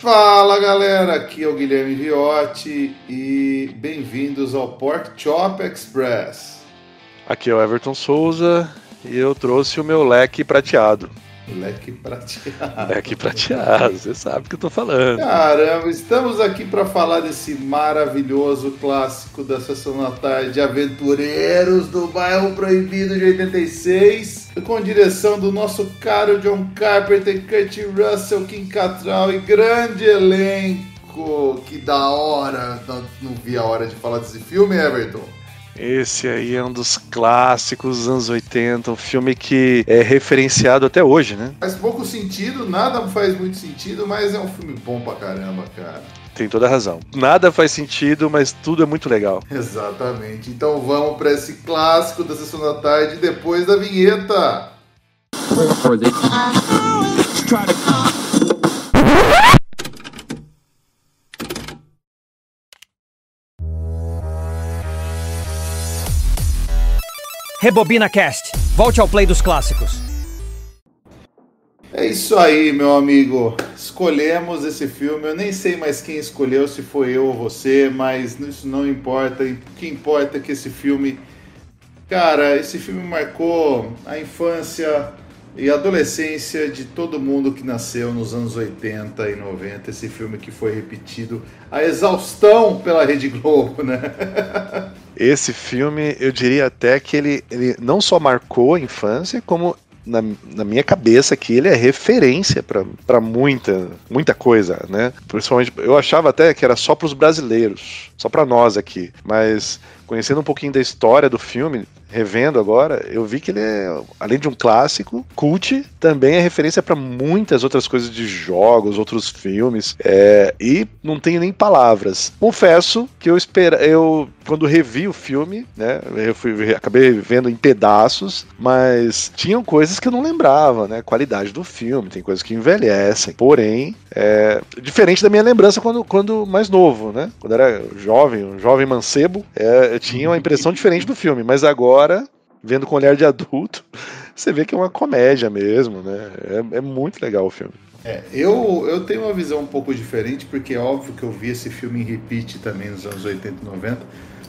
Fala galera, aqui é o Guilherme Viotti e bem-vindos ao Pork Chop Express. Aqui é o Everton Souza e eu trouxe o meu leque prateado. Leque prateado. Leque prateado, você sabe o que eu tô falando. Caramba, estamos aqui para falar desse maravilhoso clássico da Sessão da Tarde, Aventureiros do Bairro Proibido de 86, com direção do nosso caro John Carpenter, Kurt Russell, Kim Cattrall e grande elenco. Que da hora, não vi a hora de falar desse filme, Everton. Esse aí é um dos clássicos dos anos 80, um filme que é referenciado até hoje, né? Faz pouco sentido, nada faz muito sentido, mas é um filme bom pra caramba, cara. Tem toda a razão. Nada faz sentido, mas tudo é muito legal. Exatamente. Então vamos pra esse clássico da Sessão da Tarde depois da vinheta. Rebobina Cast. Volte ao play dos clássicos. É isso aí, meu amigo. Escolhemos esse filme. Eu nem sei mais quem escolheu, se foi eu ou você, mas isso não importa. O que importa é que esse filme... Cara, esse filme marcou a infância e a adolescência de todo mundo que nasceu nos anos 80 e 90. Esse filme que foi repetido a exaustão pela Rede Globo, né? Esse filme, eu diria até que ele não só marcou a infância, como na minha cabeça aqui ele é referência para muita coisa, né? Principalmente, eu achava até que era só para os brasileiros, só para nós aqui, mas conhecendo um pouquinho da história do filme, revendo agora, eu vi que ele é, além de um clássico, cult, também é referência para muitas outras coisas de jogos, outros filmes, e não tenho nem palavras. Confesso que eu quando revi o filme, né, acabei vendo em pedaços, mas tinham coisas que eu não lembrava, né, qualidade do filme, tem coisas que envelhecem, porém, diferente da minha lembrança quando mais novo, né, quando era um jovem mancebo, eu tinha uma impressão diferente do filme, mas agora, vendo com olhar de adulto, você vê que é uma comédia mesmo, né? É muito legal o filme. Eu tenho uma visão um pouco diferente, porque é óbvio que eu vi esse filme em repeat também nos anos 80 e 90,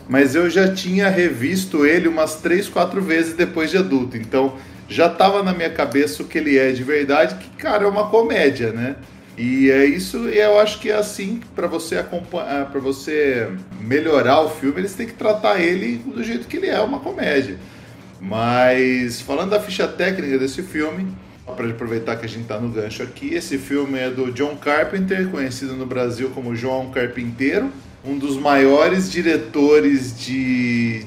mas eu já tinha revisto ele umas 3, 4 vezes depois de adulto, então já estava na minha cabeça o que ele é de verdade, que, cara, é uma comédia, né? E é isso, e eu acho que é assim, para você acompanhar, para você melhorar o filme, eles têm que tratar ele do jeito que ele é, uma comédia. Mas falando da ficha técnica desse filme, para aproveitar que a gente está no gancho aqui, esse filme é do John Carpenter, conhecido no Brasil como João Carpinteiro, um dos maiores diretores de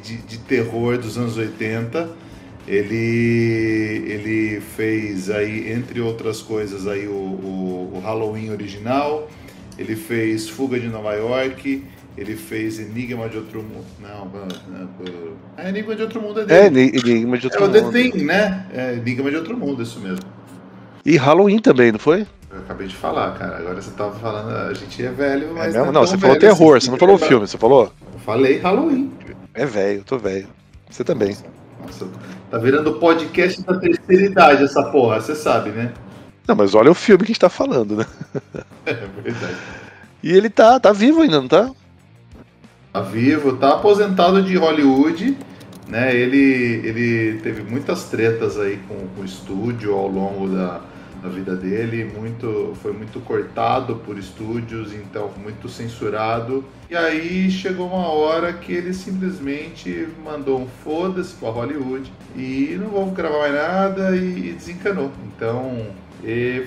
terror dos anos 80. Ele fez aí, entre outras coisas, aí o Halloween original, ele fez Fuga de Nova York, ele fez Enigma de Outro Mundo. Enigma de Outro Mundo é dele. Enigma de Outro Mundo. É o The Thing, né? Enigma de Outro Mundo, isso mesmo. E Halloween também, não foi? Eu acabei de falar, cara. Agora você tava falando, a gente é velho, mas não, você falou terror, assim, você não falou o filme, você falou? Eu falei Halloween. É velho, eu tô velho. Você também. Nossa, tá virando podcast da terceira idade essa porra, você sabe, né? Não, mas olha o filme que a gente tá falando, né? É verdade. E ele tá vivo ainda, não tá? Tá vivo, tá aposentado de Hollywood, né? Ele teve muitas tretas aí com o estúdio ao longo da vida dele, foi muito cortado por estúdios, então muito censurado. E aí chegou uma hora que ele simplesmente mandou um foda-se pra Hollywood e não vou gravar mais nada e desencanou. Então,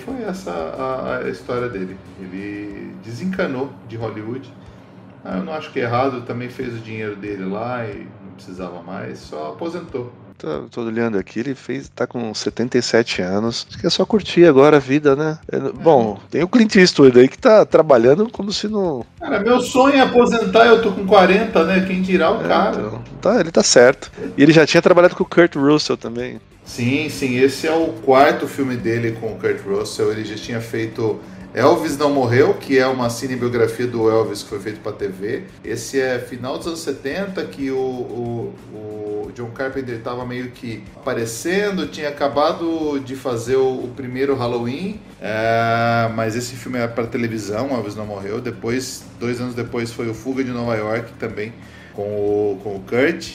foi essa a história dele. Ele desencanou de Hollywood. Eu não acho que é errado, também fez o dinheiro dele lá e não precisava mais, só aposentou. Tô olhando aqui, ele tá com 77 anos. Acho que é só curtir agora a vida, né? Bom, tem o Clint Eastwood aí que tá trabalhando como se não... Cara, meu sonho é aposentar, eu tô com 40, né? Quem dirá o cara. Então, ele tá certo. E ele já tinha trabalhado com o Kurt Russell também. Sim, esse é o quarto filme dele com o Kurt Russell. Ele já tinha feito Elvis Não Morreu, que é uma cinebiografia do Elvis que foi feito pra TV. Esse é final dos anos 70, que John Carpenter estava meio que aparecendo, tinha acabado de fazer o primeiro Halloween, mas esse filme era para televisão, Elvis Não Morreu. Depois, 2 anos depois, foi o Fuga de Nova York também, com o Kurt.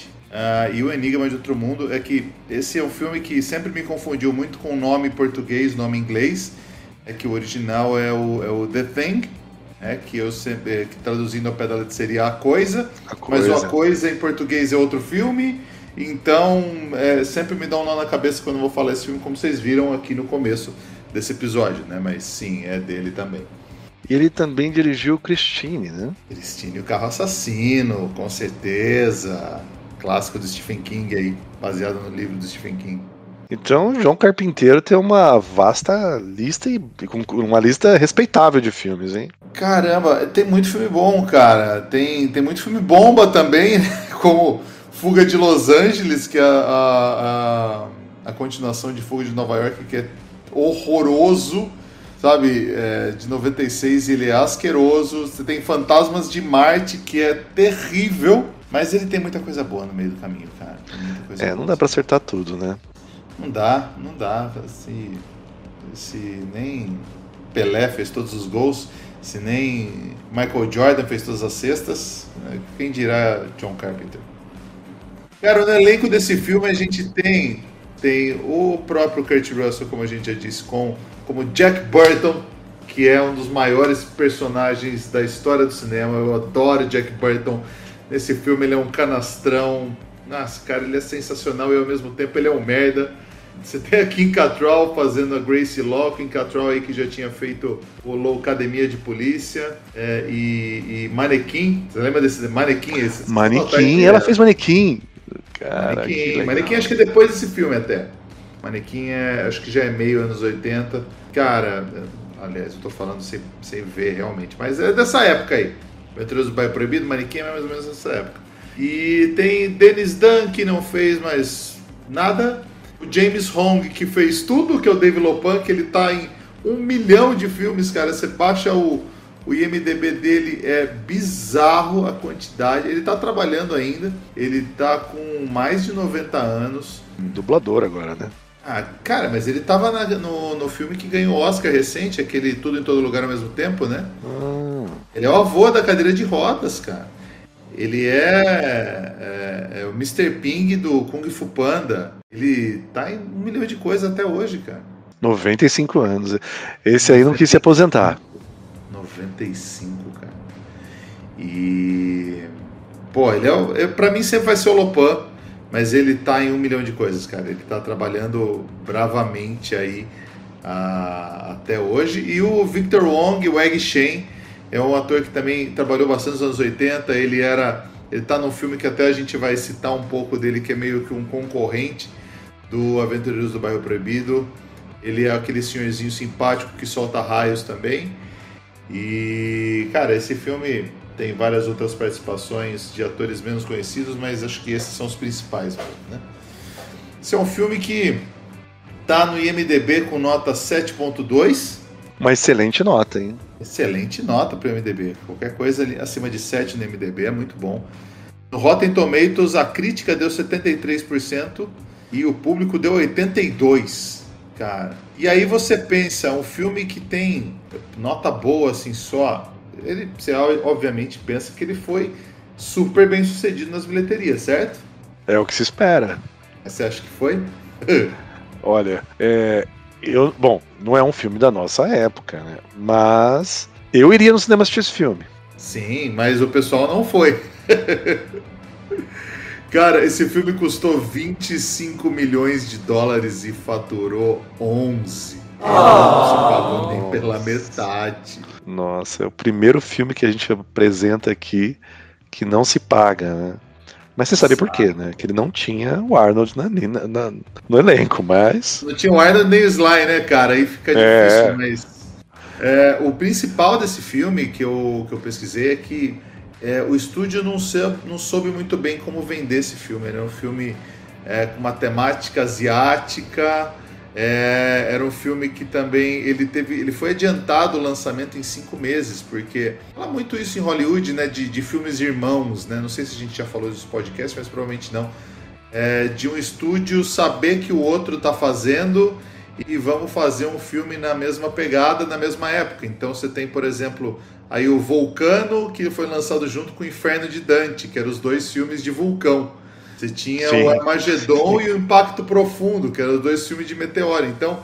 E o Enigma de Outro Mundo. É que esse é um filme que sempre me confundiu muito com o nome português, nome inglês. É que o original é o The Thing, que eu sempre, que traduzindo ao pé da letra seria A Coisa, mas o A Coisa em português é outro filme. Então sempre me dá um nó na cabeça quando eu vou falar esse filme, como vocês viram aqui no começo desse episódio, né? Mas sim, é dele também. E ele também dirigiu Christine, né? Christine, o Carro Assassino, com certeza. Clássico do Stephen King aí, baseado no livro do Stephen King. Então, João Carpinteiro tem uma vasta lista e uma lista respeitável de filmes, hein? Caramba, tem muito filme bom, cara. Tem muito filme bomba também, né? Como Fuga de Los Angeles, que é a continuação de Fuga de Nova York, que é horroroso, sabe? De 96, ele é asqueroso. Você tem Fantasmas de Marte, que é terrível, mas ele tem muita coisa boa no meio do caminho, cara. Tem muita coisa boa. Não dá pra acertar tudo, né? Não dá. Se nem Pelé fez todos os gols, se nem Michael Jordan fez todas as cestas, quem dirá John Carpenter? Cara, no elenco desse filme a gente tem o próprio Kurt Russell, como a gente já disse, como Jack Burton, que é um dos maiores personagens da história do cinema. Eu adoro Jack Burton. Nesse filme ele é um canastrão. Nossa, cara, ele é sensacional e ao mesmo tempo ele é um merda. Você tem a Kim Cattrall fazendo a Gracie Law, Kim Cattrall aí que já tinha feito o Loucademia de Polícia, e Manequim. Você lembra desse Manequim? Manequim, ela fez Manequim. Cara, Manequim acho que é depois desse filme até. Manequim acho que já é meio anos 80. Cara, aliás, eu tô falando sem ver realmente, mas é dessa época aí. Mentiroso do Bairro Proibido, Manequim é mais ou menos dessa época. E tem Dennis Dunn, que não fez mais nada. O James Hong, que fez tudo, que é o Dave Lopan, que ele tá em 1 milhão de filmes, cara. Você baixa o IMDB dele, é bizarro a quantidade. Ele tá trabalhando ainda, ele tá com mais de 90 anos. Dublador agora, né? Cara, mas ele tava no filme que ganhou o Oscar recente, aquele Tudo em Todo Lugar ao Mesmo Tempo, né? Ele é o avô da cadeira de rodas, cara. Ele é o Mr. Ping do Kung Fu Panda. Ele tá em 1 milhão de coisas até hoje, cara. 95 anos. Esse aí não quis se aposentar. 95, cara. E... Pô, ele pra mim sempre vai ser o Lopan, mas ele tá em 1 milhão de coisas, cara. Ele tá trabalhando bravamente aí até hoje. E o Victor Wong, o Egg Shen, é um ator que também trabalhou bastante nos anos 80. Ele tá num filme que até a gente vai citar um pouco dele, que é meio que um concorrente do Aventureiros do Bairro Proibido. Ele é aquele senhorzinho simpático que solta raios também. E, cara, esse filme tem várias outras participações de atores menos conhecidos, mas acho que esses são os principais, né? Esse é um filme que tá no IMDB com nota 7.2. Uma excelente nota, hein? Excelente nota para o IMDb. Qualquer coisa ali acima de 7 no IMDb é muito bom. No Rotten Tomatoes, a crítica deu 73% e o público deu 82%, cara. E aí você pensa, um filme que tem nota boa assim só, você obviamente pensa que ele foi super bem sucedido nas bilheterias, certo? É o que se espera. Você acha que foi? Olha, bom, não é um filme da nossa época, né? Mas eu iria no cinema assistir esse filme. Sim, mas o pessoal não foi. Cara, esse filme custou 25 milhões de dólares e faturou 11. Não se pagou nem pela metade. Nossa, é o primeiro filme que a gente apresenta aqui que não se paga, né? Mas você sabe por quê, né? Que ele não tinha o Arnold no elenco, mas... Não tinha o Arnold nem o Sly, né, cara? Aí fica difícil, mas... o principal desse filme que eu pesquisei é que o estúdio não soube muito bem como vender esse filme. Era um filme com uma temática asiática, era um filme que também ele foi adiantado o lançamento em 5 meses, porque fala muito isso em Hollywood, né, de filmes irmãos, né? Não sei se a gente já falou dos podcasts, mas provavelmente não. de um estúdio saber que o outro tá fazendo e vamos fazer um filme na mesma pegada, na mesma época. Então você tem, por exemplo, aí o Vulcano, que foi lançado junto com o Inferno de Dante, que eram os 2 filmes de vulcão. Você tinha o Armagedon e o Impacto Profundo, que eram os 2 filmes de meteoro. Então,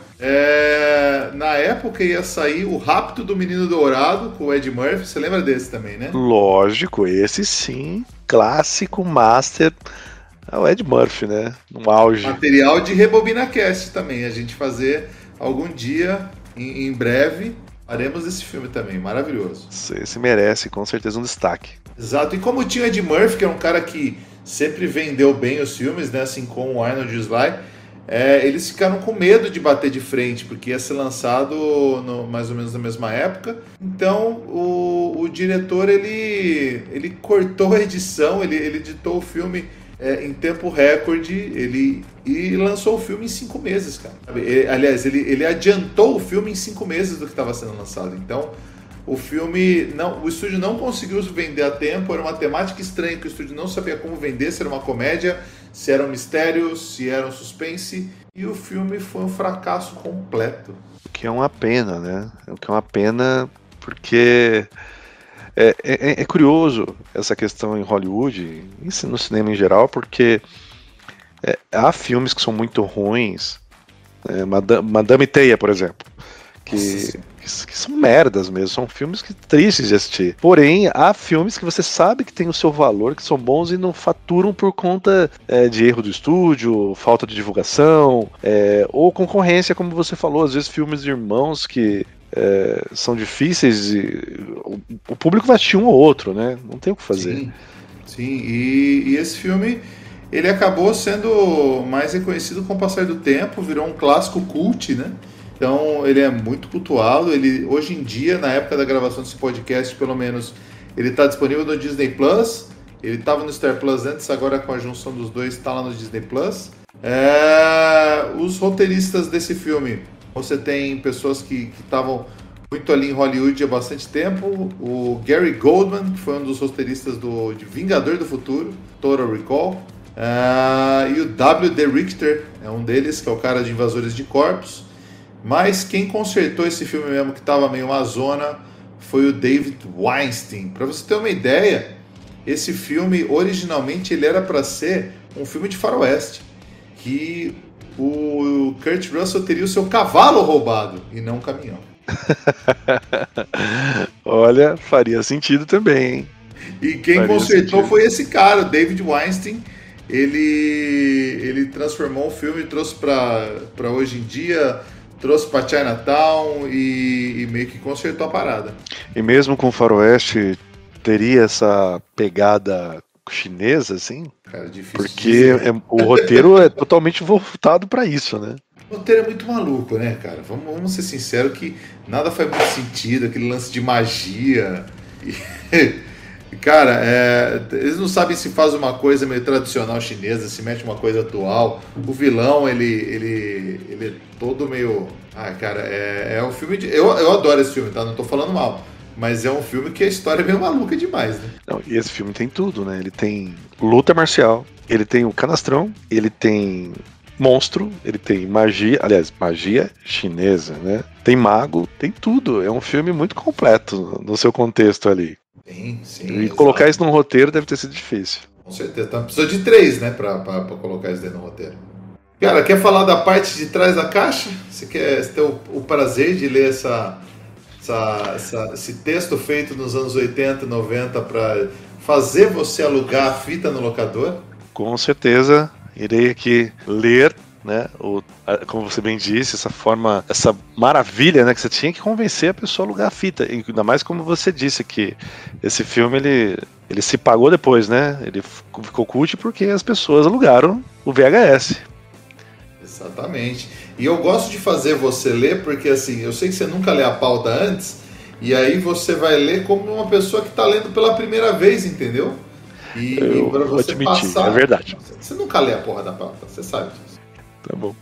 na época ia sair o Rapto do Menino Dourado, com o Ed Murphy. Você lembra desse também, né? Lógico, esse sim, clássico, master... É o Ed Murphy, né? No auge. Material de Rebobina Cast também. A gente fazer algum dia, em breve, faremos esse filme também. Maravilhoso. Esse merece, com certeza, um destaque. Exato. E como tinha Ed Murphy, que é um cara que sempre vendeu bem os filmes, né? Assim como o Arnold e o Sly, eles ficaram com medo de bater de frente, porque ia ser lançado mais ou menos na mesma época. Então, o diretor, ele cortou a edição, ele editou o filme... em tempo recorde, e lançou o filme em 5 meses, cara. Aliás, ele adiantou o filme em 5 meses do que estava sendo lançado. Então, o estúdio não conseguiu vender a tempo, era uma temática estranha que o estúdio não sabia como vender, se era uma comédia, se era um mistério, se era um suspense, e o filme foi um fracasso completo. O que é uma pena, né? O que é uma pena porque... É curioso essa questão em Hollywood, e no cinema em geral, porque há filmes que são muito ruins, Madame Teia, por exemplo, que são merdas mesmo, são filmes tristes de assistir. Porém, há filmes que você sabe que tem o seu valor, que são bons e não faturam por conta de erro do estúdio, falta de divulgação, ou concorrência, como você falou, às vezes filmes de irmãos que... são difíceis e o público vai assistir um ou outro, né? Não tem o que fazer. Sim. E esse filme, ele acabou sendo mais reconhecido com o passar do tempo, virou um clássico cult, né? Então ele é muito cultuado. Ele, hoje em dia, na época da gravação desse podcast, pelo menos, ele está disponível no Disney Plus. Ele estava no Star Plus antes, agora com a junção dos dois está lá no Disney Plus. Os roteiristas desse filme, você tem pessoas que estavam muito ali em Hollywood há bastante tempo. O Gary Goldman, que foi um dos roteiristas de Vingador do Futuro, Total Recall. E o W.D. Richter é um deles, que é o cara de Invasores de Corpos. Mas quem consertou esse filme mesmo, que estava meio uma zona, foi o David Weinstein. Para você ter uma ideia, esse filme, originalmente, ele era para ser um filme de faroeste. Que... o Kurt Russell teria o seu cavalo roubado e não um caminhão. Olha, faria sentido também, hein? E quem consertou foi esse cara, o David Weinstein. Ele transformou o filme, trouxe para hoje em dia, trouxe para Chinatown e meio que consertou a parada. E mesmo com o faroeste, teria essa pegada chinesa, assim? Cara, difícil. Porque o roteiro é totalmente voltado pra isso, né? O roteiro é muito maluco, né, cara? Vamos ser sinceros que nada faz muito sentido, aquele lance de magia. Cara, eles não sabem se faz uma coisa meio tradicional chinesa, se mete uma coisa atual. O vilão, ele é todo meio... cara, é um filme de... Eu adoro esse filme, tá? Não tô falando mal. Mas é um filme que a história é meio maluca demais, né? Não, e esse filme tem tudo, né? Ele tem luta marcial, ele tem o canastrão, ele tem monstro, ele tem magia, aliás, magia chinesa, né? Tem mago, tem tudo. É um filme muito completo no seu contexto ali. Sim, e exato. Colocar isso num roteiro deve ter sido difícil. Com certeza. Então, precisa de 3, né? Pra colocar isso dentro no roteiro. Cara, quer falar da parte de trás da caixa? Você ter o prazer de ler esse texto feito nos anos 80 e 90 para fazer você alugar a fita no locador? Com certeza, irei aqui ler, né, como você bem disse, essa maravilha, né, que você tinha que convencer a pessoa a alugar a fita, ainda mais como você disse que esse filme ele se pagou depois, né, ele ficou cult porque as pessoas alugaram o VHS. Exatamente. E eu gosto de fazer você ler, porque assim, eu sei que você nunca lê a pauta antes, e aí você vai ler como uma pessoa que está lendo pela primeira vez, entendeu? E para você admitir, passar... é verdade. Você nunca lê a porra da pauta, você sabe disso. Tá bom.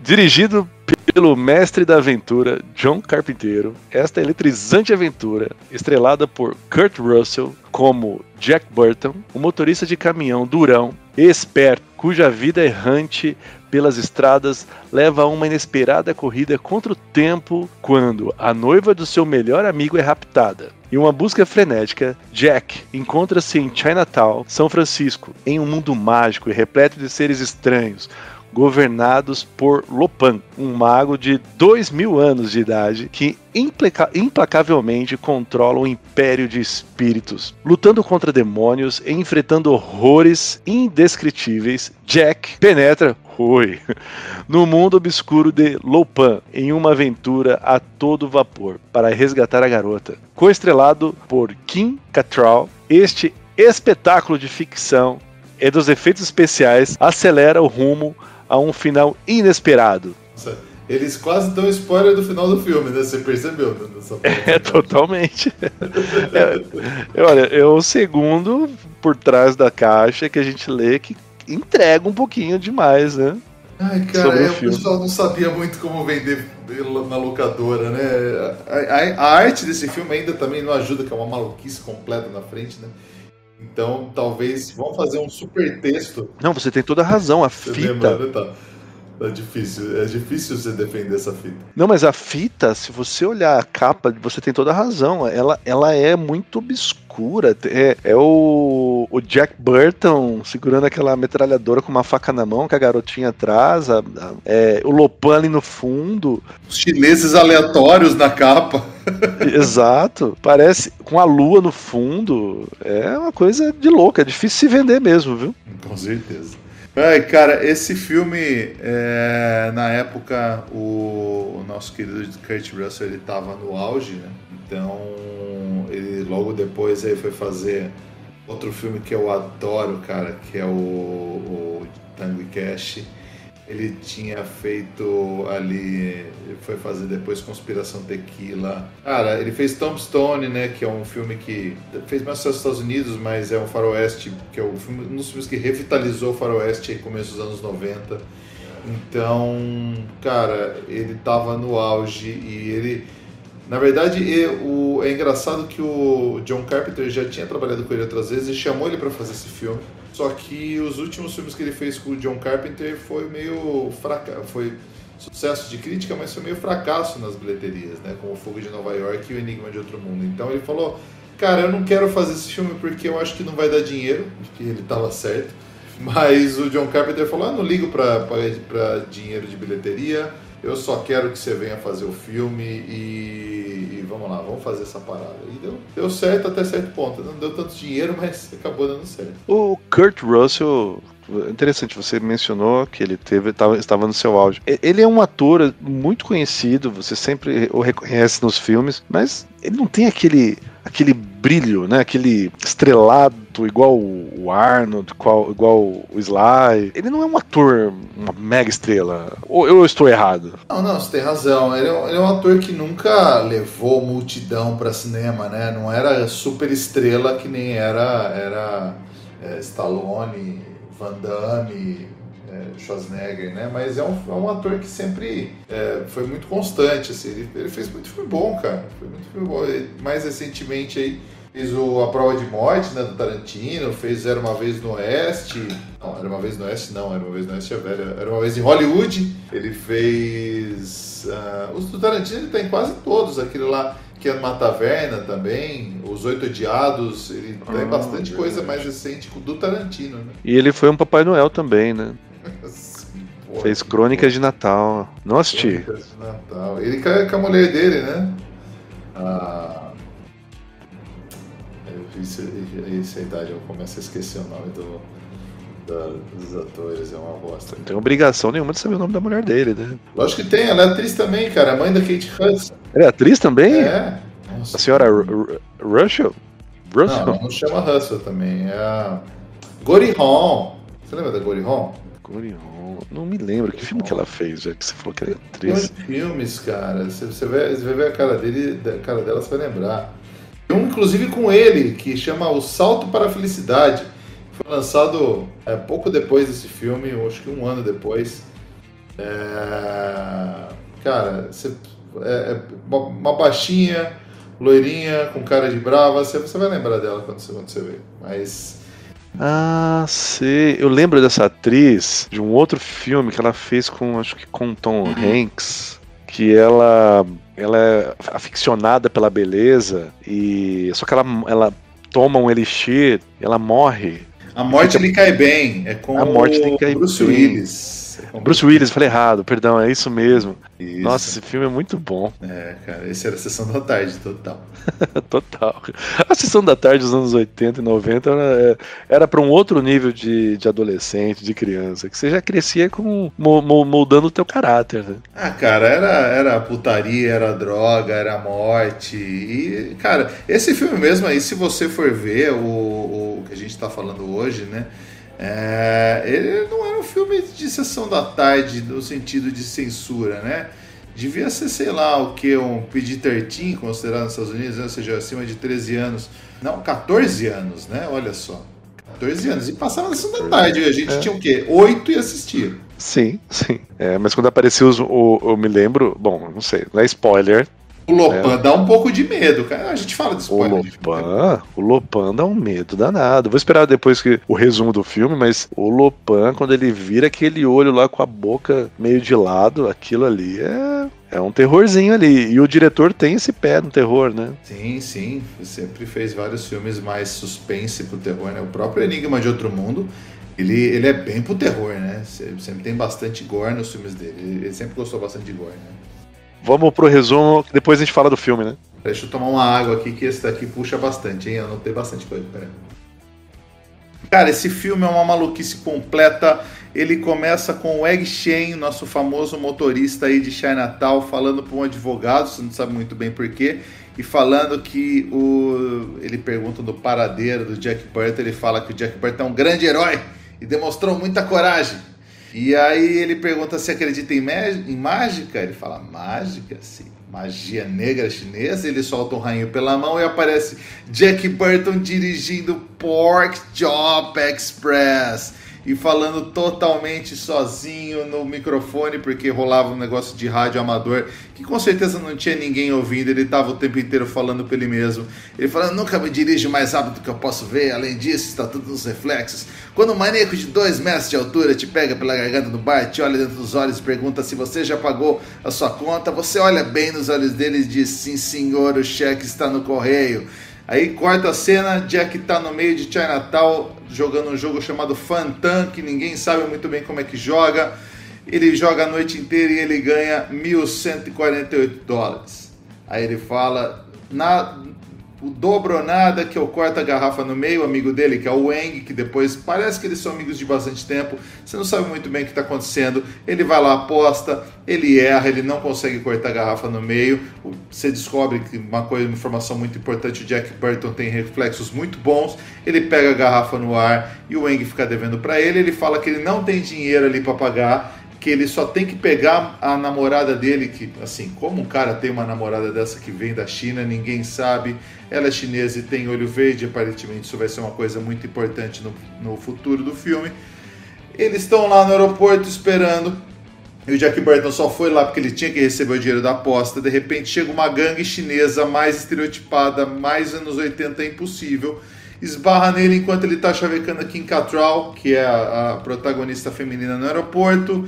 Dirigido pelo mestre da aventura, John Carpinteiro, esta eletrizante aventura, estrelada por Kurt Russell como Jack Burton, o motorista de caminhão durão, esperto, cuja vida errante pelas estradas leva a uma inesperada corrida contra o tempo quando a noiva do seu melhor amigo é raptada. Em uma busca frenética, Jack encontra-se em Chinatown, São Francisco, em um mundo mágico e repleto de seres estranhos, governados por Lopan, um mago de 2000 anos de idade que implacavelmente controla um império de espíritos. Lutando contra demônios e enfrentando horrores indescritíveis, Jack penetra no mundo obscuro de Lopan, em uma aventura a todo vapor, para resgatar a garota. Coestrelado por Kim Cattrall, este espetáculo de ficção e dos efeitos especiais acelera o rumo a um final inesperado. Nossa, eles quase dão spoiler do final do filme, né? Você percebeu? Totalmente. Olha, é o segundo por trás da caixa que a gente lê que entrega um pouquinho demais, né? Ai, cara, o pessoal não sabia muito como vender na locadora, né? A arte desse filme ainda também não ajuda, que é uma maluquice completa na frente, né? Então, talvez, vamos fazer um super texto. Não, você tem toda a razão, a você fita... lembra, né? É difícil você defender essa fita. Não, mas a fita, se você olhar a capa, você tem toda a razão. Ela é muito obscura. É o Jack Burton segurando aquela metralhadora com uma faca na mão, com a garotinha atrás, o Lopan ali no fundo. Os chineses aleatórios na capa. Exato. Parece com a lua no fundo. É uma coisa de louco. É difícil se vender mesmo, viu? Com certeza. Cara, esse filme, na época, o nosso querido Kurt Russell, ele tava no auge, né? Então, ele logo depois aí foi fazer outro filme que eu adoro, cara, que é o Tango e Cash. Ele tinha feito ali, ele foi fazer depois Conspiração Tequila. Cara, ele fez Tombstone, né, que é um filme que fez mais sucesso nos Estados Unidos, mas é um faroeste, que é um dos filmes que revitalizou o faroeste aí começo dos anos 90. Então, cara, ele tava no auge e ele... Na verdade, é engraçado que o John Carpenter já tinha trabalhado com ele outras vezes e chamou ele para fazer esse filme. Só que os últimos filmes que ele fez com o John Carpenter foi meio foi sucesso de crítica, mas foi meio fracasso nas bilheterias, né? Como O Fogo de Nova York e O Enigma de Outro Mundo. Então ele falou, cara, eu não quero fazer esse filme porque eu acho que não vai dar dinheiro, que ele estava certo. Mas o John Carpenter falou, não ligo para dinheiro de bilheteria, eu só quero que você venha fazer o filme e vamos lá, vamos fazer essa parada. E deu certo até certo ponto. Não deu tanto dinheiro, mas acabou dando certo. O Kurt Russell, interessante, você mencionou que ele estava no seu auge. Ele é um ator muito conhecido, você sempre o reconhece nos filmes, mas ele não tem aquele brilho, né? Aquele estrelado igual o Arnold, igual o Sly. Ele não é um ator, uma mega estrela. Ou eu estou errado? Não, você tem razão. Ele é um ator que nunca levou multidão para cinema, né? Não era super estrela que nem era Stallone, Van Damme, Schwarzenegger, né? Mas é um ator que sempre foi muito constante, assim. Ele fez muito filme bom, cara. Foi muito filme bom. Mais recentemente aí fez A Prova de Morte, né, do Tarantino, fez Era Uma Vez no Oeste. Não, Era Uma Vez no Oeste não, Era Uma Vez no Oeste é velho. Era Uma Vez em Hollywood. Ele fez... os do Tarantino ele tá em quase todos. Aquele lá que é numa taverna também, Os Oito Odiados, ele tem bastante coisa mais recente do Tarantino, né? E ele foi um Papai Noel também, né? Sim, pô, fez Crônicas de Natal. Não assisti. Crônicas de Natal. Ele com a mulher dele, né? Essa idade eu começo a esquecer o nome dos atores, é uma bosta. Não tem obrigação nenhuma de saber o nome da mulher dele, né? Lógico que tem, ela é atriz também, cara, a mãe da Kate Hudson. Ela é atriz também? É. Nossa, a senhora Russell? Não chama Russell também, é a Goldie Hawn. Você lembra da Goldie Hawn? Goldie Hawn, não me lembro. Que filme que ela fez, já que você falou que ela é atriz? Filmes, cara, você vai ver a cara dela, você vai lembrar. Tem um, inclusive, com ele, que chama O Salto para a Felicidade. Foi lançado pouco depois desse filme, acho que um ano depois. Cara, uma baixinha, loirinha, com cara de brava. Você vai lembrar dela quando você vê. Mas Ah, sei. Eu lembro dessa atriz de um outro filme que ela fez com, acho que com Tom Hanks, que ela é aficionada pela beleza e só que ela toma um elixir, ela morre. A Morte Lhe Cai Bem, é com A Morte Lhe Cai Bruce Bem. Willis. Bruce Willis, falei errado, perdão, é isso mesmo. Isso. Nossa, esse filme é muito bom. É, cara, esse era a Sessão da Tarde, total. Total. A Sessão da Tarde dos anos 80 e 90 era para um outro nível de adolescente, de criança, que você já crescia com, moldando o teu caráter. Né? Ah, cara, era putaria, era droga, era morte. E, cara, esse filme mesmo aí, se você for ver o que a gente tá falando hoje, né? Ele não era um filme de Sessão da Tarde no sentido de censura, né? Devia ser, sei lá, o que? Um PG-13 considerado nos Estados Unidos, né? Ou seja, acima de 13 anos. Não, 14 anos, né? Olha só. 14 anos. E passava na Sessão da Tarde. E a gente tinha o quê? 8 e assistia. Sim, sim. Mas quando apareceu eu me lembro... Bom, não sei, não é spoiler... O Lopan dá um pouco de medo, cara. A gente fala de spoiler. O Lopan dá um medo danado. Vou esperar depois o resumo do filme, mas o Lopan, quando ele vira aquele olho lá com a boca meio de lado, aquilo ali é um terrorzinho ali. E o diretor tem esse pé no terror, né? Sim, sim. Sempre fez vários filmes mais suspense pro terror, né? O próprio Enigma de Outro Mundo, ele é bem pro terror, né? Sempre tem bastante gore nos filmes dele. Ele sempre gostou bastante de gore, né? Vamos pro resumo, que depois a gente fala do filme, né? Deixa eu tomar uma água aqui, que esse daqui puxa bastante, hein? Eu anotei bastante coisa, peraí. Cara, esse filme é uma maluquice completa. Ele começa com o Egg Shen, nosso famoso motorista aí de Chinatown, falando para um advogado, você não sabe muito bem porquê, e falando que ele pergunta do paradeiro do Jack Burton, ele fala que o Jack Burton é um grande herói e demonstrou muita coragem. E aí ele pergunta se acredita em mágica. Ele fala, mágica? Sim. Magia negra chinesa. Ele solta um rainho pela mão e aparece Jack Burton dirigindo Pork Chop Express. E falando totalmente sozinho no microfone, porque rolava um negócio de rádio amador, que com certeza não tinha ninguém ouvindo, ele estava o tempo inteiro falando para ele mesmo. Ele falando, nunca me dirijo mais rápido do que eu posso ver, além disso está tudo nos reflexos. Quando um maníaco de 2 metros de altura te pega pela garganta no bar, te olha dentro dos olhos e pergunta se você já pagou a sua conta, você olha bem nos olhos dele e diz, sim senhor, o cheque está no correio. Aí corta a cena, Jack tá no meio de Chinatown jogando um jogo chamado Fantan, que ninguém sabe muito bem como é que joga. Ele joga a noite inteira e ele ganha $1.148. Aí ele fala, o dobro ou nada, que eu corto a garrafa no meio, o amigo dele, que é o Wang, que depois parece que eles são amigos de bastante tempo, você não sabe muito bem o que está acontecendo, ele vai lá, aposta, ele erra, ele não consegue cortar a garrafa no meio, você descobre que uma informação muito importante, o Jack Burton tem reflexos muito bons, ele pega a garrafa no ar e o Wang fica devendo para ele fala que ele não tem dinheiro ali para pagar, que ele só tem que pegar a namorada dele, que assim, como um cara tem uma namorada dessa que vem da China, ninguém sabe, ela é chinesa e tem olho verde, aparentemente isso vai ser uma coisa muito importante no futuro do filme. Eles estão lá no aeroporto esperando, e o Jack Burton só foi lá porque ele tinha que receber o dinheiro da aposta. De repente chega uma gangue chinesa mais estereotipada, mais anos 80 impossível, esbarra nele enquanto ele está chavecando a Kim Cattrall, que é a protagonista feminina no aeroporto.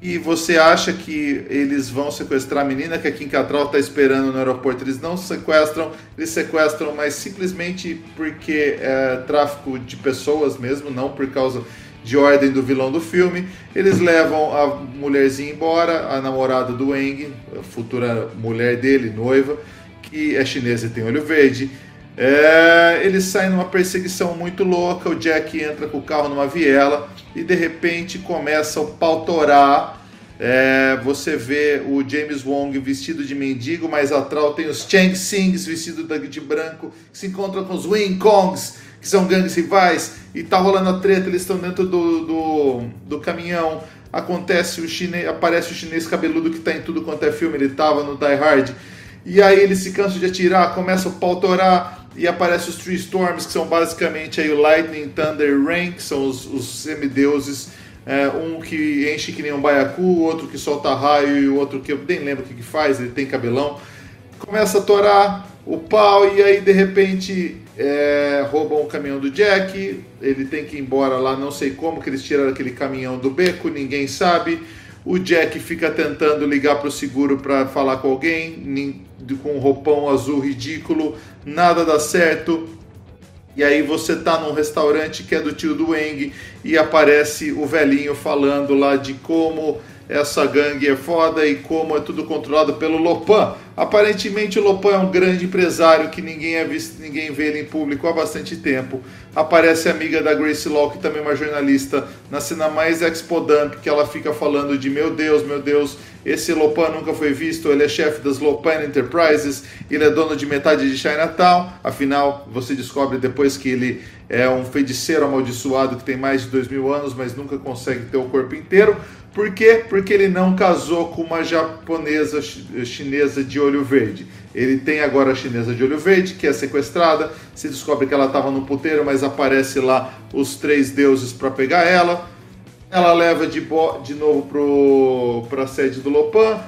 E você acha que eles vão sequestrar a menina que a Kim Cattrall está esperando no aeroporto. Eles não sequestram, eles sequestram, mas simplesmente porque é tráfico de pessoas mesmo, não por causa de ordem do vilão do filme. Eles levam a mulherzinha embora, a namorada do Wang, a futura mulher dele, noiva, que é chinesa e tem olho verde. Eles saem numa perseguição muito louca, o Jack entra com o carro numa viela e de repente começa o pau torar. Você vê o James Wong vestido de mendigo, mas atrás tem os Chang Sings vestidos de branco, que se encontram com os Wing Kongs, que são gangues rivais, e tá rolando a treta, eles estão dentro do caminhão. Aparece o chinês cabeludo que tá em tudo quanto é filme, ele tava no Die Hard. E aí eles se cansam de atirar, começa o pau torar, e aparece os Three Storms, que são basicamente aí o Lightning, Thunder e Rain, que são os semideuses. Um que enche que nem um baiacu, o outro que solta raio, e o outro que eu nem lembro o que faz, ele tem cabelão. Começa a torar, o pau, e aí de repente roubam o caminhão do Jack, ele tem que ir embora lá, não sei como que eles tiraram aquele caminhão do beco, ninguém sabe. O Jack fica tentando ligar para o seguro para falar com alguém, com um roupão azul ridículo, nada dá certo. E aí você tá num restaurante que é do tio do Wang e aparece o velhinho falando lá de como essa gangue é foda e como é tudo controlado pelo Lopan. Aparentemente o Lopan é um grande empresário que ninguém vê ele em público há bastante tempo. Aparece a amiga da Grace Law, que também é uma jornalista, na cena mais expo-dump, que ela fica falando de meu Deus, esse Lopan nunca foi visto, ele é chefe das Lopan Enterprises, ele é dono de metade de Chinatown. Afinal, você descobre depois que ele é um feiticeiro amaldiçoado que tem mais de 2000 anos, mas nunca consegue ter o corpo inteiro. Por quê? Porque ele não casou com uma japonesa chinesa de olho verde. Ele tem agora a chinesa de olho verde, que é sequestrada. Se descobre que ela estava no puteiro, mas aparece lá os 3 deuses para pegar ela. Ela leva de novo para a sede do Lopan.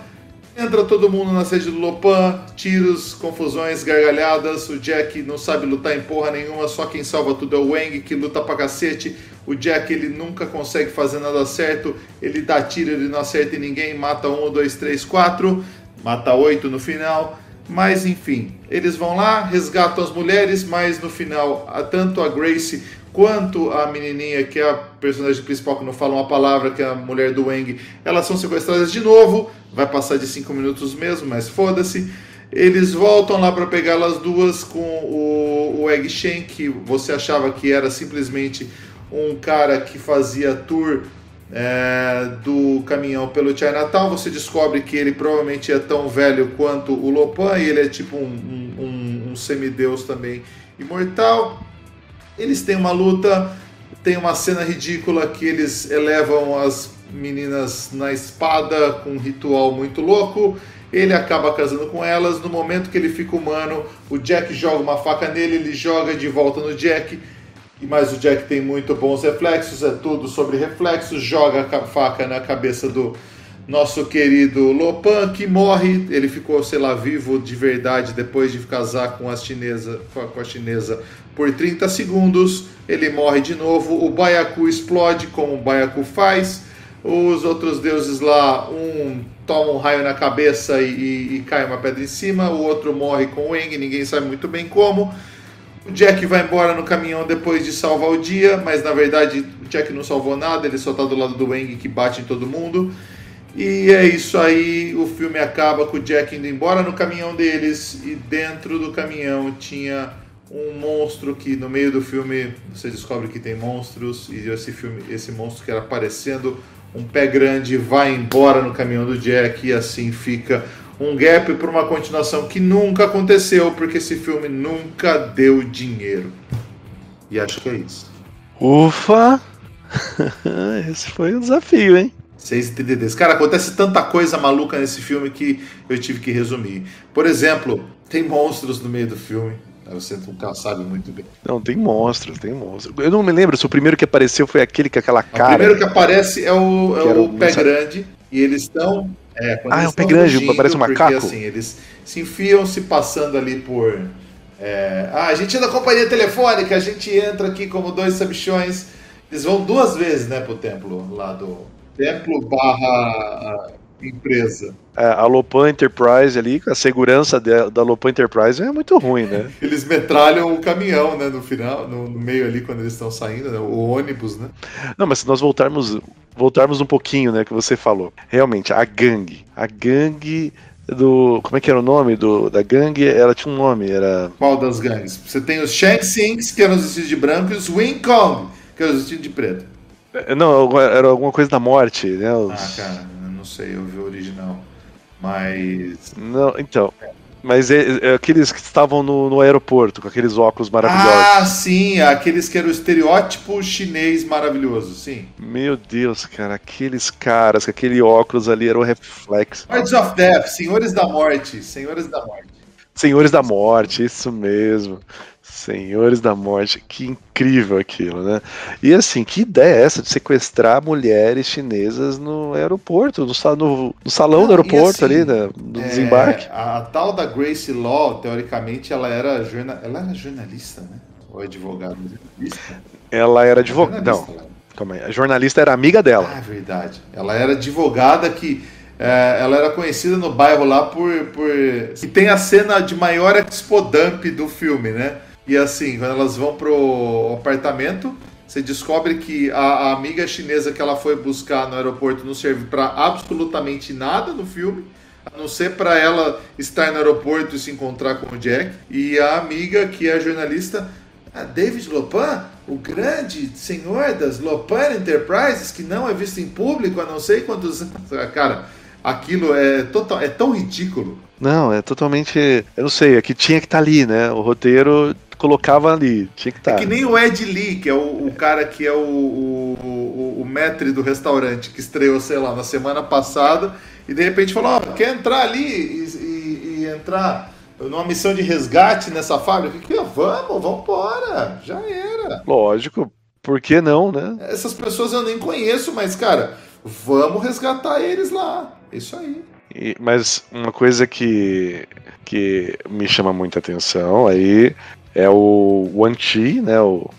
Entra todo mundo na sede do Lopan, tiros, confusões, gargalhadas. O Jack não sabe lutar em porra nenhuma, só quem salva tudo é o Wang, que luta pra cacete. O Jack, ele nunca consegue fazer nada certo, ele dá tiro, ele não acerta em ninguém, mata 1, 2, 3, 4, mata 8 no final. Mas enfim, eles vão lá, resgatam as mulheres, mas no final, tanto a Grace quanto a menininha, que é a personagem principal, que não fala uma palavra, que é a mulher do Wang, elas são sequestradas de novo. Vai passar de 5 minutos mesmo, mas foda-se. Eles voltam lá para pegar elas duas com o Egg Shen, que você achava que era simplesmente um cara que fazia tour do caminhão pelo Chinatown. Você descobre que ele provavelmente é tão velho quanto o Lopan, e ele é tipo um semideus também imortal. Eles têm uma luta, tem uma cena ridícula que eles elevam as meninas na espada com um ritual muito louco. Ele acaba casando com elas. No momento que ele fica humano, o Jack joga uma faca nele, ele joga de volta no Jack, mas o Jack tem muito bons reflexos, é tudo sobre reflexos, joga a faca na cabeça do nosso querido Lopan, que morre. Ele ficou, sei lá, vivo de verdade depois de casar com a chinesa por 30 segundos. Ele morre de novo. O Byaku explode, como o Byaku faz. Os outros deuses lá, um toma um raio na cabeça e cai uma pedra em cima. O outro morre com o Wang, ninguém sabe muito bem como. O Jack vai embora no caminhão depois de salvar o dia, mas na verdade o Jack não salvou nada, ele só tá do lado do Wang, que bate em todo mundo. E é isso aí, o filme acaba com o Jack indo embora no caminhão deles, e dentro do caminhão tinha um monstro que no meio do filme você descobre que tem monstros, e esse monstro que era parecendo um pé grande vai embora no caminhão do Jack, e assim fica um gap para uma continuação que nunca aconteceu, porque esse filme nunca deu dinheiro. E acho que é isso. Ufa! Esse foi um desafio, hein? 6 TDDs. Cara, acontece tanta coisa maluca nesse filme que eu tive que resumir. Por exemplo, tem monstros no meio do filme. Você nunca sabe muito bem. Não, tem monstros, tem monstros. Eu não me lembro se o primeiro que apareceu foi aquele com aquela cara. O primeiro que aparece é o pé grande. E eles estão... é um pé grande, parece um macaco. Porque assim, eles se enfiam se passando ali por... a gente é da companhia telefônica, a gente entra aqui como 2 sabichões. Eles vão 2 vezes, né, pro templo lá do... Templo barra empresa. A Lopan Enterprise ali, a segurança da Lopan Enterprise é muito ruim, né? Eles metralham o caminhão, né, no final, no meio ali, quando eles estão saindo, né, o ônibus, né? Não, mas se nós voltarmos um pouquinho, né, que você falou. Realmente, a gangue do... Como é que era o nome da gangue? Ela tinha um nome, era... Qual das gangues? Você tem os Shang Tsings, que eram os vestidos de branco, e os Wing Kong, que eram os vestidos de preto. Não, era alguma coisa da morte, né? Cara, eu não sei, eu vi o original. Mas... Não, então... Mas aqueles que estavam no aeroporto, com aqueles óculos maravilhosos. Ah, sim, aqueles que eram o estereótipo chinês maravilhoso, sim. Meu Deus, cara, aqueles caras com aquele óculos ali era o reflexo. Lords of Death, Senhores da Morte. Senhores da Morte, isso mesmo. Senhores da Morte, que incrível aquilo, né? E assim, que ideia é essa de sequestrar mulheres chinesas no aeroporto, no salão do aeroporto assim, ali, né, no desembarque? A tal da Gracie Law, teoricamente, ela era jornalista, né? Ou advogada? Ela era advogada. Não, calma aí. A jornalista era amiga dela. Ah, é verdade. Ela era advogada ela era conhecida no bairro lá por... E tem a cena de maior expo-dump do filme, né? E assim, quando elas vão pro apartamento, você descobre que a amiga chinesa que ela foi buscar no aeroporto não serve para absolutamente nada no filme, a não ser para ela estar no aeroporto e se encontrar com o Jack. E a amiga, que é a jornalista, a David Lopan, o grande senhor das Lopan Enterprises, que não é visto em público há não sei quantos anos. Cara, aquilo é tão ridículo. Não, é totalmente... Eu não sei, é que tinha que estar ali, né? O roteiro colocava ali, tinha que estar. É que nem o Ed Lee, que é o cara que é o maître do restaurante, que estreou, sei lá, na semana passada, e de repente falou, quer entrar ali e entrar numa missão de resgate nessa fábrica? Vamos embora, já era. Lógico, por que não, né? Essas pessoas eu nem conheço, mas, cara, vamos resgatar eles lá, isso aí. Mas uma coisa que me chama muita atenção aí é o Wang Chi, né, o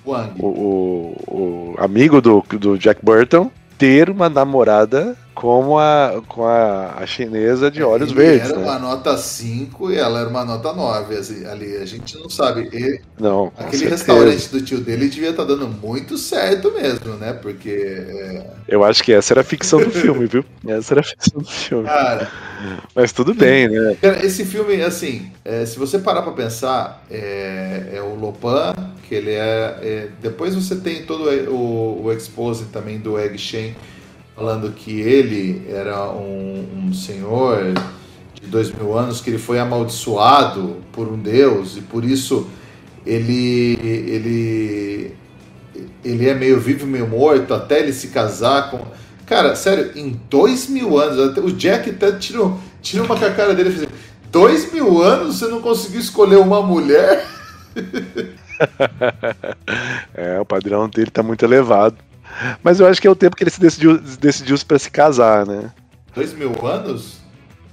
amigo do Jack Burton, ter uma namorada com a chinesa de olhos verdes. Ele era, né? uma nota 5 e ela era uma nota 9. Assim, ali a gente não sabe. Não, aquele restaurante do tio dele devia estar dando muito certo mesmo, né? Porque. Eu acho que essa era a ficção do filme, viu? Essa era a ficção do filme. Cara, mas tudo bem, né? Esse filme, assim, se você parar pra pensar, é o Lopan, que ele depois você tem todo o expose também do Egg Shen, falando que ele era um senhor de 2000 anos, que ele foi amaldiçoado por um deus, e por isso ele é meio vivo, meio morto, até ele se casar com... Cara, sério, em 2000 anos, o Jack até tira uma com a cara dele e fala, 2000 anos você não conseguiu escolher uma mulher? O padrão dele tá muito elevado. Mas eu acho que é o tempo que ele se decidiu para se casar, né? 2000 anos?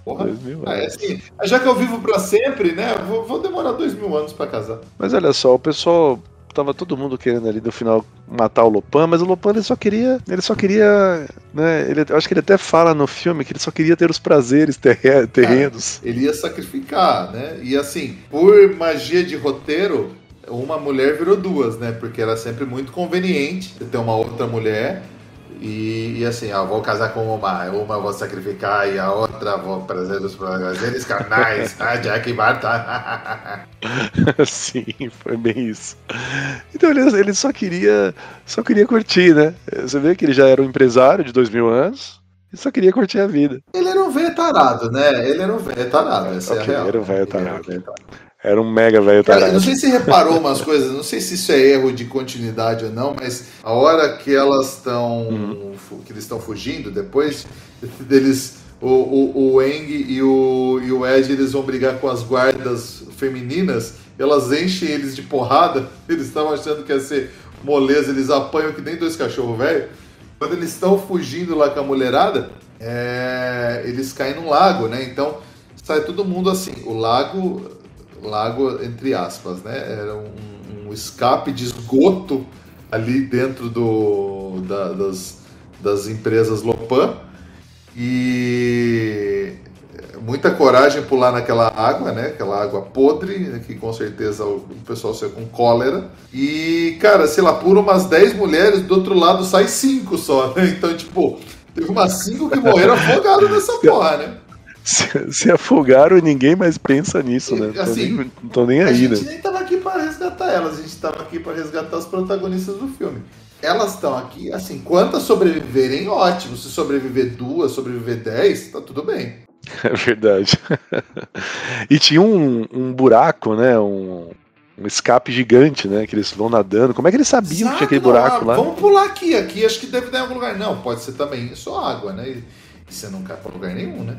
Porra. 2000 anos. Assim, já que eu vivo pra sempre, né? Vou demorar 2000 anos pra casar. Mas olha só, o pessoal... Tava todo mundo querendo ali no final matar o Lopan, mas o Lopan ele só queria, né? Eu acho que ele até fala no filme que ele só queria ter os prazeres terrenos. Ele ia sacrificar, né? E assim, por magia de roteiro, uma mulher virou duas, né? Porque era sempre muito conveniente ter uma outra mulher. E assim, vou casar com uma eu vou sacrificar e a outra vou trazer os prazeres carnais. Jack e Martha. Sim, foi bem isso. Então ele só queria curtir, né? Você vê que ele já era um empresário de 2000 anos e só queria curtir a vida. Ele era um velho tarado, né? Ele era um velho tarado, essa é a real. Ele era um velho tarado. Era um mega velho tarado. Não sei se você reparou umas coisas, não sei se isso é erro de continuidade ou não, mas a hora que elas estão que eles estão fugindo, depois deles o Eng e o Ed, eles vão brigar com as guardas femininas, elas enchem eles de porrada, eles estavam achando que ia ser moleza, eles apanham que nem dois cachorros velho. Quando eles estão fugindo lá com a mulherada, eles caem num lago, né? Então sai todo mundo assim, o lago entre aspas, né? Era um escape de esgoto ali dentro das empresas Lopan, e muita coragem pular naquela água, né? Aquela água podre, né? Que com certeza o pessoal saiu com cólera. E, cara, sei lá, por umas 10 mulheres, do outro lado sai 5 só, né? Então, tipo, teve umas 5 que morreram afogadas nessa porra, né? Se afogaram e ninguém mais pensa nisso, né? Assim, não tô nem aí, a gente né? nem tava aqui para resgatar elas, a gente tava aqui para resgatar os protagonistas do filme. Elas estão aqui, assim, quantas sobreviverem, ótimo. Se sobreviver 2, sobreviver 10, tá tudo bem. É verdade. E tinha um buraco, né? Um escape gigante, né? Que eles vão nadando. Como é que eles sabiam que tinha aquele buraco lá? Vamos pular aqui acho que deve ter em algum lugar. Não, pode ser também só água, né? E você não cai pra lugar nenhum, né?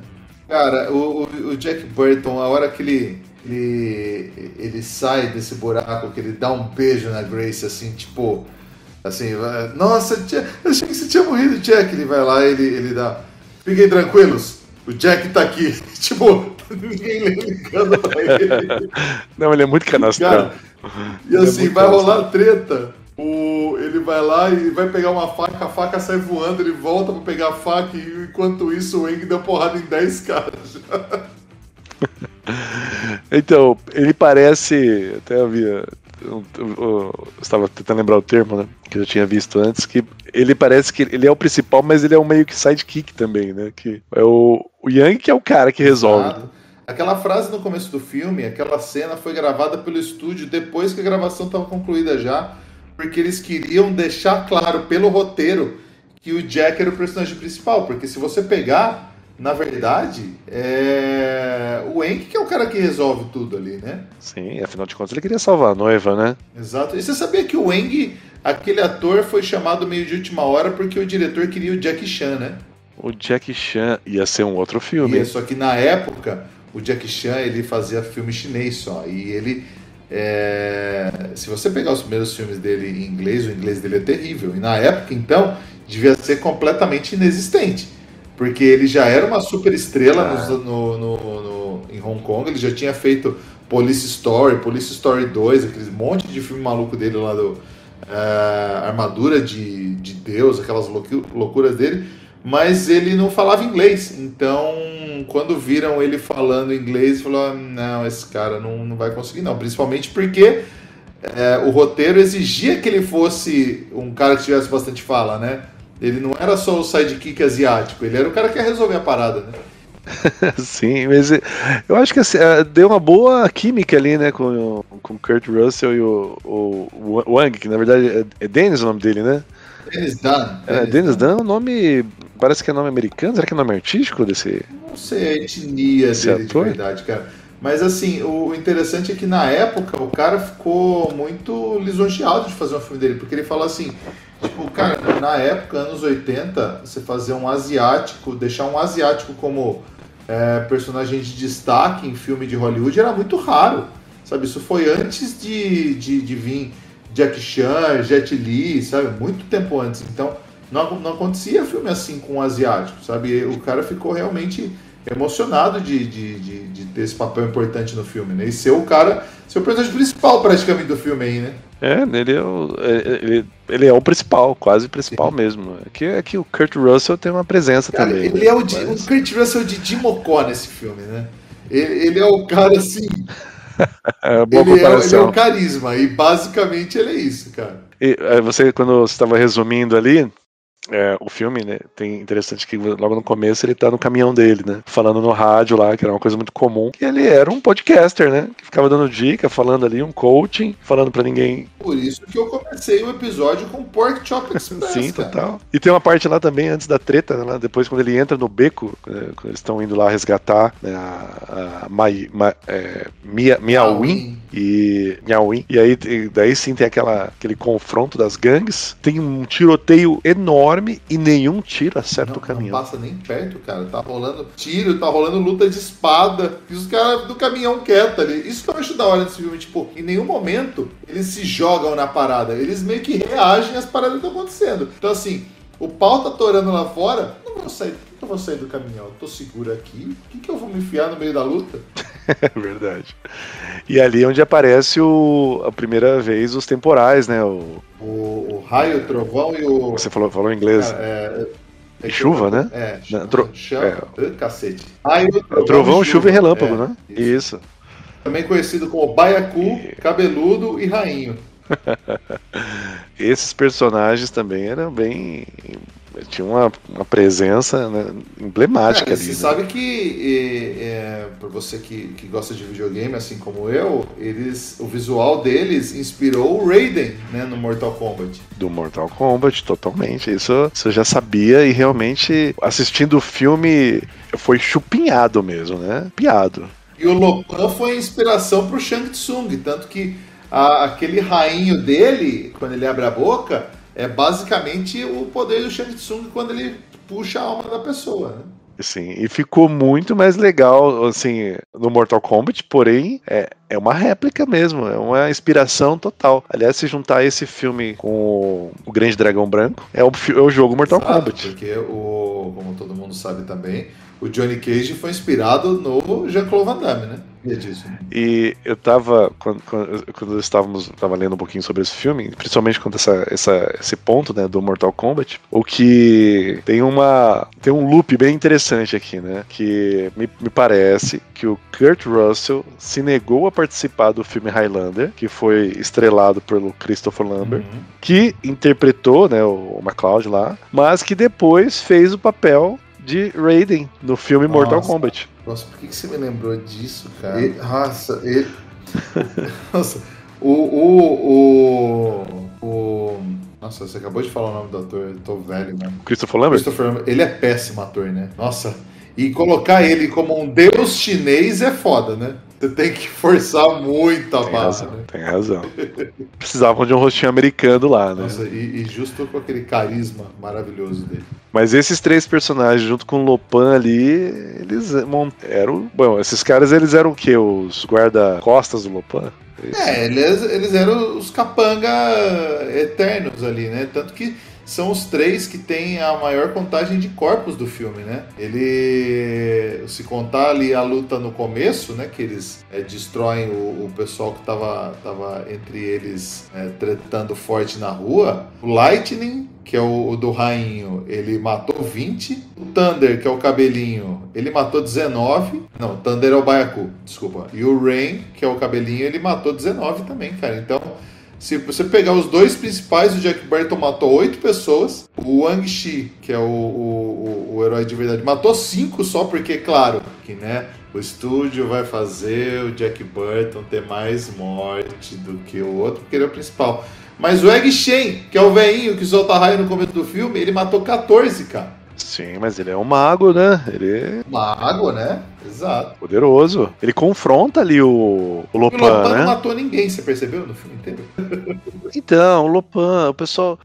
Cara, o Jack Burton, a hora que ele ele sai desse buraco, que ele dá um beijo na Grace, assim, tipo, assim, nossa, eu achei que você tinha morrido, Jack. Ele vai lá e ele dá, fiquem tranquilos, o Jack tá aqui. Tipo, ninguém ligando pra ele. Não, ele é muito canastrão. E assim, vai rolar treta. Ele vai lá e vai pegar uma faca, a faca sai voando, ele volta pra pegar a faca e enquanto isso o Aang deu porrada em 10 caras. Então, ele parece, até havia, eu estava tentando lembrar o termo, né, que eu já tinha visto antes, que ele parece que ele é o principal, mas ele é um meio que sidekick também, né, que é o Yang que é o cara que resolve. Exato. Aquela frase no começo do filme, aquela cena foi gravada pelo estúdio depois que a gravação estava concluída já, porque eles queriam deixar claro pelo roteiro que o Jack era o personagem principal, porque se você pegar, na verdade, o Aang que é o cara que resolve tudo ali, né? Sim, afinal de contas ele queria salvar a noiva, né? Exato. E você sabia que o Aang, aquele ator, foi chamado meio de última hora porque o diretor queria o Jackie Chan, né? O Jackie Chan ia ser um outro filme. Só que na época, o Jackie Chan, ele fazia filme chinês só, e ele... se você pegar os primeiros filmes dele em inglês, o inglês dele é terrível. E na época, então, devia ser completamente inexistente. Porque ele já era uma super estrela em Hong Kong, ele já tinha feito Police Story 2, aquele monte de filme maluco dele lá do Armadura de Deus, aquelas loucuras dele, mas ele não falava inglês. Então, quando viram ele falando inglês, falou: não, esse cara não vai conseguir não, principalmente porque o roteiro exigia que ele fosse um cara que tivesse bastante fala, né? Ele não era só o sidekick asiático, ele era o cara que ia resolver a parada, né? Sim, mas eu acho que assim, deu uma boa química ali, né, com o Kurt Russell e o Wang, que na verdade é Dennis o nome dele, né? Dennis Dunn. Dennis Dunn é um nome, parece que é nome americano, será que é nome artístico desse? Não sei a etnia dele de verdade, cara. Mas assim, o interessante é que na época o cara ficou muito lisonjeado de fazer um filme dele, porque ele falou assim, tipo, cara, na época, anos 80, você fazer um asiático, deixar um asiático como personagem de destaque em filme de Hollywood era muito raro, sabe? Isso foi antes de vir Jack Chan, Jet Li, sabe? Muito tempo antes. Então, não acontecia filme assim com um asiático, sabe? O cara ficou realmente emocionado de ter esse papel importante no filme, né? E ser o personagem principal praticamente do filme aí, né? Ele é o principal, quase principal. Sim. Mesmo. É que o Kurt Russell tem uma presença, cara, também. Ele, né? O Kurt Russell é o Didi Mocó nesse filme, né? Ele é o cara assim. Ele é o carisma, e basicamente ele é isso, cara. E você, quando você estava resumindo ali, o filme, né, tem interessante que logo no começo ele tá no caminhão dele, né, falando no rádio lá, que era uma coisa muito comum, que ele era um podcaster, né, que ficava dando dica, falando ali, um coaching, falando pra ninguém. Por isso que eu comecei o episódio com Pork Chop Express. Sim, cara. Total. E tem uma parte lá também, antes da treta, né, lá, depois quando ele entra no beco, quando eles estão indo lá resgatar, né, a Miauin, e aí daí sim tem aquele confronto das gangues, tem um tiroteio enorme e nenhum tiro acerta o caminhão. Não passa nem perto, cara, tá rolando tiro, tá rolando luta de espada, e os caras do caminhão quieto ali. Isso que eu acho da hora desse filme, tipo, em nenhum momento eles se jogam na parada, eles meio que reagem às paradas que estão acontecendo. Então assim, o pau tá torando lá fora, eu vou sair do caminhão, eu tô seguro aqui, o que eu vou me enfiar no meio da luta? É verdade. E ali é onde aparece a primeira vez os temporais, né? O raio, o trovão e o... Você falou em inglês. Chuva, né? Cacete. Raio, trovão, chuva e relâmpago, né? Isso. Também conhecido como Baiacu, Cabeludo e Rainho. Esses personagens também eram bem... Tinha uma presença, né, emblemática ali. Você sabe que, para você que gosta de videogame, assim como eu, o visual deles inspirou o Raiden, né, no Mortal Kombat. Do Mortal Kombat, totalmente. Isso eu já sabia e realmente, assistindo o filme, foi chupinhado mesmo, né? Piado. E o Lopan foi inspiração pro Shang Tsung, tanto que aquele rainho dele, quando ele abre a boca... É basicamente o poder do Shang Tsung quando ele puxa a alma da pessoa, né? Sim, e ficou muito mais legal, assim, no Mortal Kombat, porém, é uma réplica mesmo, é uma inspiração total. Aliás, se juntar esse filme com o Grande Dragão Branco, é o jogo Mortal Exato, Kombat. porque, como todo mundo sabe também, o Johnny Cage foi inspirado no Jean-Claude Van Damme, né? Disso. E eu tava, quando tava lendo um pouquinho sobre esse filme, principalmente quanto esse ponto, né, do Mortal Kombat, o que tem um loop bem interessante aqui, né, que me parece que o Kurt Russell se negou a participar do filme Highlander, que foi estrelado pelo Christopher Lambert, que interpretou, né, o MacLeod lá, mas que depois fez o papel de Raiden no filme Mortal Kombat. Nossa, por que você me lembrou disso, cara? Nossa, Nossa, você acabou de falar o nome do ator, eu tô velho, mano. Christopher Lambert? Ele é péssimo ator, né? Nossa, e colocar ele como um deus chinês é foda, né? Você tem que forçar muito a barra, né? Tem razão. Precisavam de um rostinho americano lá, né? Nossa, e justo com aquele carisma maravilhoso dele. Mas esses três personagens, junto com o Lopan ali, eles eram... Bom, esses caras, eles eram o quê? Os guarda-costas do Lopan? Eles eram os capanga eternos ali, né? Tanto que são os três que têm a maior contagem de corpos do filme, né? Se contar ali a luta no começo, né? Que eles destroem o pessoal que tava entre eles tretando forte na rua. O Lightning, que é o do rainho, ele matou 20. O Thunder, que é o cabelinho, ele matou 19. Não, o Thunder é o Baiacu, desculpa. E o Rain, que é o cabelinho, ele matou 19 também, cara. Então, se você pegar os dois principais, o Jack Burton matou 8 pessoas. O Wang Shi, que é o herói de verdade, matou 5 só porque, claro, que né, o estúdio vai fazer o Jack Burton ter mais morte do que o outro, porque ele é o principal. Mas o Egg Shen, que é o velhinho que solta raio no começo do filme, ele matou 14, cara. Sim, mas ele é um mago, né? Ele Mago, né? Exato. Poderoso. Ele confronta ali o Lopan, né? O Lopan né? não matou ninguém, você percebeu no filme inteiro? Então, o Lopan, o pessoal...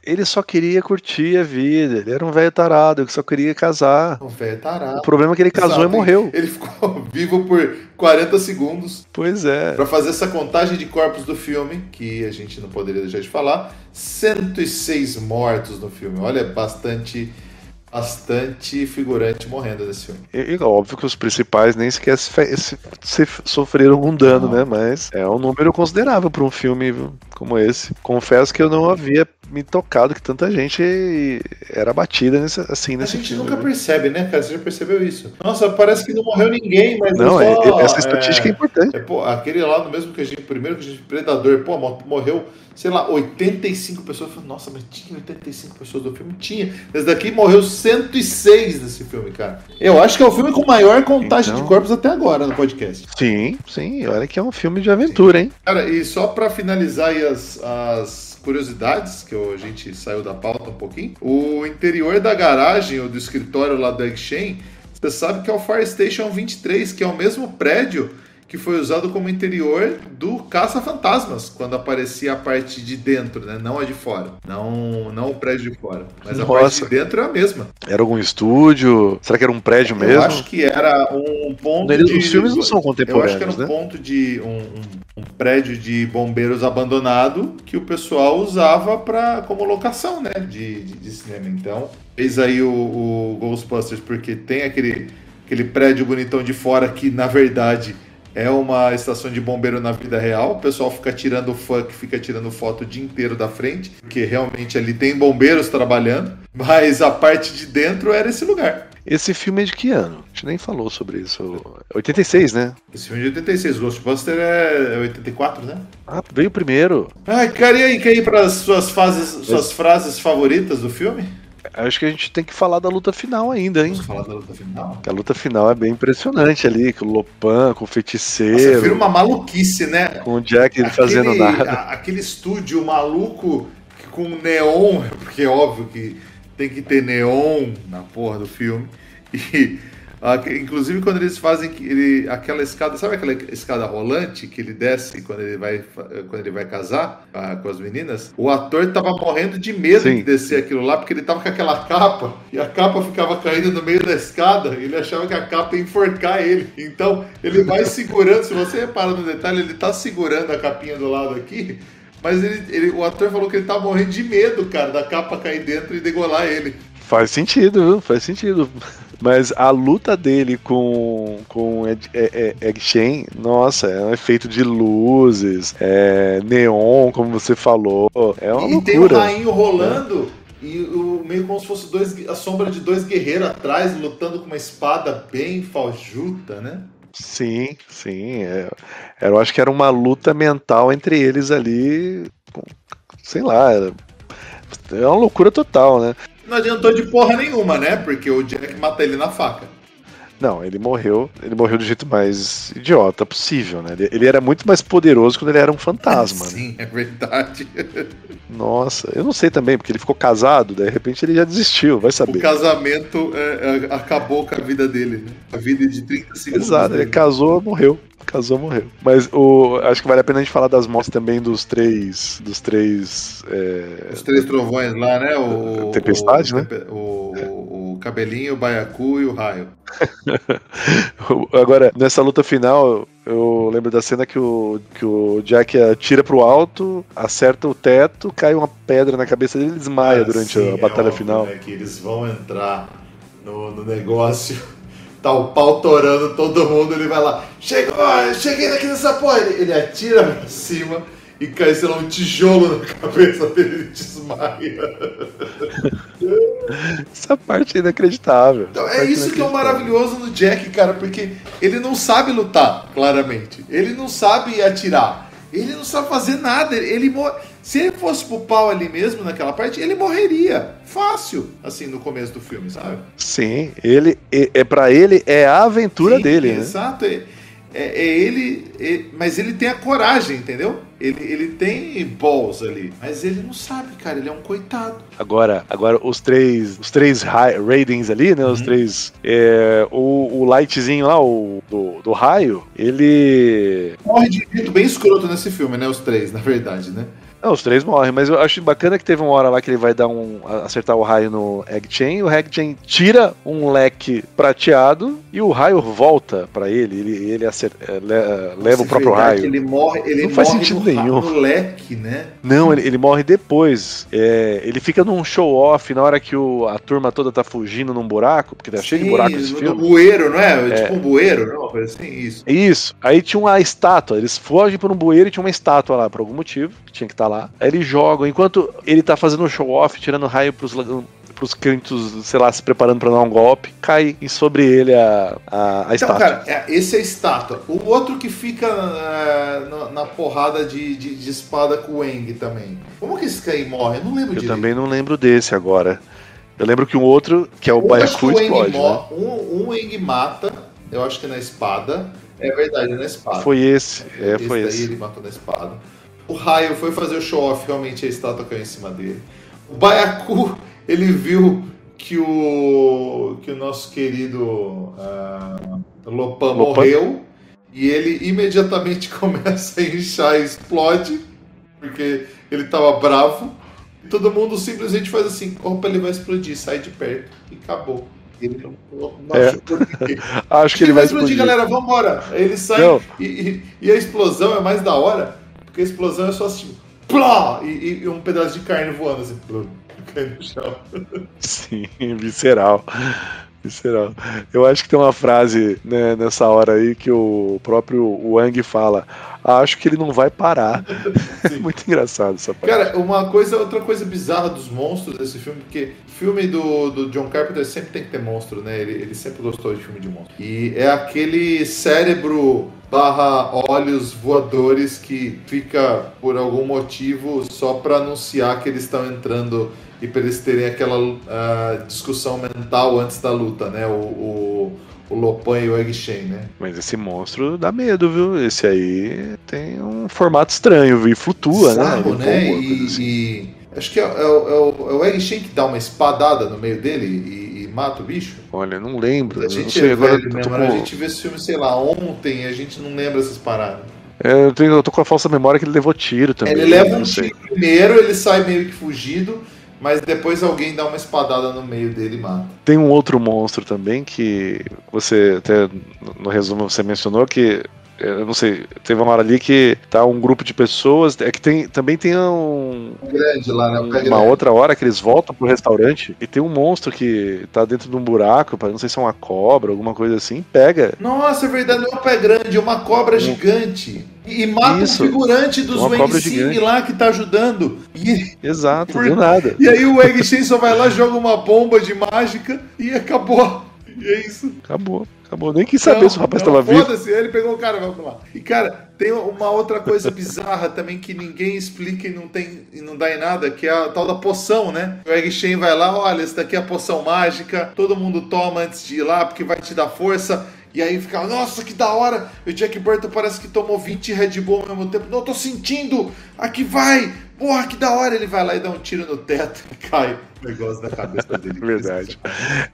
ele só queria curtir a vida. Ele era um velho tarado que só queria casar. Um velho tarado. O problema é que ele casou e morreu. Ele ficou vivo por 40 segundos. Pois é. Pra fazer essa contagem de corpos do filme, que a gente não poderia deixar de falar, 106 mortos no filme. Olha, bastante figurante morrendo nesse filme. E óbvio que os principais nem sequer sofreram algum dano, né? Mas é um número considerável para um filme como esse. Confesso que eu não havia me tocado que tanta gente era abatida nesse filme. A gente nunca percebe, né, cara? Você já percebeu isso? Nossa, parece que não morreu ninguém, mas não, essa estatística é importante. Aquele lá, no mesmo que a gente, primeiro que a gente, Predador, morreu, sei lá, 85 pessoas. Eu falei, nossa, mas tinha 85 pessoas do filme? Tinha. Esse daqui morreu 106 nesse filme, cara. Eu acho que é o filme com maior contagem de corpos até agora no podcast. Sim. Olha que é um filme de aventura, hein? Cara, e só pra finalizar aí as curiosidades, que a gente saiu da pauta um pouquinho, o interior da garagem ou do escritório lá do Egg Shen, você sabe que é o Fire Station 23, que é o mesmo prédio que foi usado como interior do Caça-Fantasmas, quando aparecia a parte de dentro, né? Não a de fora. Não o prédio de fora. Mas a parte de dentro é a mesma. Era algum estúdio? Será que era um prédio mesmo? Eu acho que era um ponto Os filmes não são contemporâneos, eu acho que era um ponto de... um prédio de bombeiros abandonado que o pessoal usava como locação, né? De cinema. Então, fez aí o Ghostbusters, porque tem aquele prédio bonitão de fora que, na verdade... é uma estação de bombeiro na vida real. O pessoal fica tirando foto o dia inteiro da frente, porque realmente ali tem bombeiros trabalhando, mas a parte de dentro era esse lugar. Esse filme é de que ano? A gente nem falou sobre isso. 86, né? Esse filme é de 86. Ghostbuster é 84, né? Ah, veio primeiro. Ai, cara, e aí, quer ir para as suas frases favoritas do filme? Acho que a gente tem que falar da luta final ainda, hein? Vamos falar da luta final? Porque a luta final é bem impressionante ali, com o Lopan, com o feiticeiro. Nossa, vira uma maluquice, né? Com o Jack fazendo nada. Aquele estúdio maluco com neon, porque é óbvio que tem que ter neon na porra do filme. E Inclusive quando eles fazem aquela escada, sabe aquela escada rolante que ele desce quando ele vai casar com as meninas? O ator tava morrendo de medo Sim. de descer aquilo lá, porque ele tava com aquela capa, e a capa ficava caindo no meio da escada, e ele achava que a capa ia enforcar ele. Então ele vai segurando, se você repara no detalhe, ele tá segurando a capinha do lado aqui, mas o ator falou que ele tava morrendo de medo, cara, da capa cair dentro e degolar ele. Faz sentido, viu? Faz sentido. Mas a luta dele com Egg Shen, nossa, é um efeito de luzes, neon, como você falou, é uma loucura. E tem o rainho rolando, e meio como se fosse a sombra de dois guerreiros atrás, lutando com uma espada bem fajuta, né? Sim. Eu acho que era uma luta mental entre eles ali, sei lá, é uma loucura total, né? Não adiantou de porra nenhuma, né? Porque o Jack mata ele na faca. Não, ele morreu do jeito mais idiota possível, né? Ele era muito mais poderoso quando ele era um fantasma. Sim, né? É verdade. Nossa, eu não sei também, porque ele ficou casado, de repente ele já desistiu, vai saber. O casamento acabou com a vida dele, né? A vida de 30 segundos. Exato, ele casou, morreu. Mas acho que vale a pena a gente falar das mortes também dos três. Os três trovões lá, né? Tempestade, né? O cabelinho, o baiacu e o raio. Agora, nessa luta final, eu lembro da cena que o Jack atira pro alto, acerta o teto, cai uma pedra na cabeça dele e desmaia durante a batalha final. Né, que eles vão entrar no negócio. Tá o pau torando todo mundo, ele vai lá, cheguei aqui nessa porra, ele atira pra cima e cai, sei lá, um tijolo na cabeça dele e desmaia. Essa parte é inacreditável. Então, é isso que é o maravilhoso no Jack, cara, porque ele não sabe lutar, claramente, ele não sabe atirar, ele não sabe fazer nada, se ele fosse pro pau ali mesmo naquela parte, ele morreria fácil, assim, no começo do filme, sabe? Sim, pra ele é a aventura dele, né? Exato, mas ele tem a coragem, entendeu? Ele tem balls ali, mas ele não sabe, cara, ele é um coitado. Agora os três Raidens ali, né? Os três. O Lightzinho lá, do raio, ele. Morre de jeito bem escroto nesse filme, né? Os três, na verdade, né? Não, os três morrem, mas eu acho bacana que teve uma hora lá que ele vai acertar o raio no Egg Shen, o Egg Shen tira um leque prateado e o raio volta pra ele leva o próprio raio. Ele morre, não faz sentido nenhum. No leque, né? Não, ele morre depois. Ele fica num show-off na hora que a turma toda tá fugindo num buraco, porque tá cheio de buraco nesse filme. No bueiro, não é? Tipo um bueiro, não? Coisa assim, isso. Isso. Aí tinha uma estátua, eles fogem por um bueiro e tinha uma estátua lá, por algum motivo, que tinha que estar lá. Aí eles jogam, enquanto ele tá fazendo um show-off, tirando raio pros cantos, sei lá, se preparando pra dar um golpe, cai sobre ele a estátua. Então, cara, esse é a estátua. O outro que fica na porrada de espada com o Aang também. Como que esse cara morre? Eu não lembro direito. Eu também não lembro desse agora. Eu lembro que um outro, que é o Baiacu, explode, né? Um Aang mata, eu acho que na espada. É verdade, na espada. Foi esse. Foi daí esse. Ele matou na espada. O raio foi fazer o show-off, realmente a estátua caiu em cima dele. O Baiacu, ele viu que o nosso querido Lopan morreu e ele imediatamente começa a inchar e explode, porque ele tava bravo. E todo mundo simplesmente faz assim, opa, ele vai explodir, sai de perto e acabou. Ele não achou por ninguém. Acho que ele vai explodir, galera, vambora. Aí ele sai e a explosão é mais da hora, porque a explosão é só assim, plá, e um pedaço de carne voando assim, caindo no chão. Sim, visceral. Eu acho que tem uma frase, né, nessa hora aí que o próprio Wang fala: acho que ele não vai parar. Muito engraçado essa parte. Cara, outra coisa bizarra dos monstros desse filme, porque filme do John Carpenter sempre tem que ter monstro, né? Ele sempre gostou de filme de monstro. E é aquele cérebro / olhos voadores que fica por algum motivo só pra anunciar que eles estão entrando e pra eles terem aquela discussão mental antes da luta, né? O Lopan e o Egg Shen, né? Mas esse monstro dá medo, viu? Esse aí tem um formato estranho, viu? E flutua, bizarro, né? E acho que é o Egg Shen que dá uma espadada no meio dele e mata o bicho? Olha, não lembro. A gente não sei, é agora velho mesmo, a gente vê esse filme, sei lá, ontem, e a gente não lembra essas paradas. Eu tô com a falsa memória que ele levou tiro também. Ele leva um tiro primeiro, ele sai meio que fugido, mas depois alguém dá uma espadada no meio dele e mata. Tem um outro monstro também que você, até no resumo, você mencionou que, eu não sei, teve uma hora ali que tá um grupo de pessoas, é que também tem grande lá, né? uma grande. outra hora que eles voltam pro restaurante e tem um monstro que tá dentro de um buraco, não sei se é uma cobra, alguma coisa assim, pega. Nossa, é verdade, não é um pé grande, é uma cobra gigante. E mata o figurante dos Wang Sim lá que tá ajudando. Exato, do nada. E aí o Wang Sim só vai lá, joga uma bomba de mágica e acabou. E é isso. Acabou. Nem quis saber se o rapaz estava vivo. Foda-se, ele pegou o cara, vamos lá. E cara, tem uma outra coisa bizarra também que ninguém explica e não dá em nada, que é a tal da poção, né? O Egg Shen vai lá, olha, essa daqui é a poção mágica, todo mundo toma antes de ir lá porque vai te dar força. E aí fica, nossa, que da hora! O Jack Burton parece que tomou 20 Red Bull ao mesmo tempo. Não, tô sentindo! Aqui vai! Porra, que da hora! Ele vai lá e dá um tiro no teto e cai o negócio da cabeça dele. Verdade.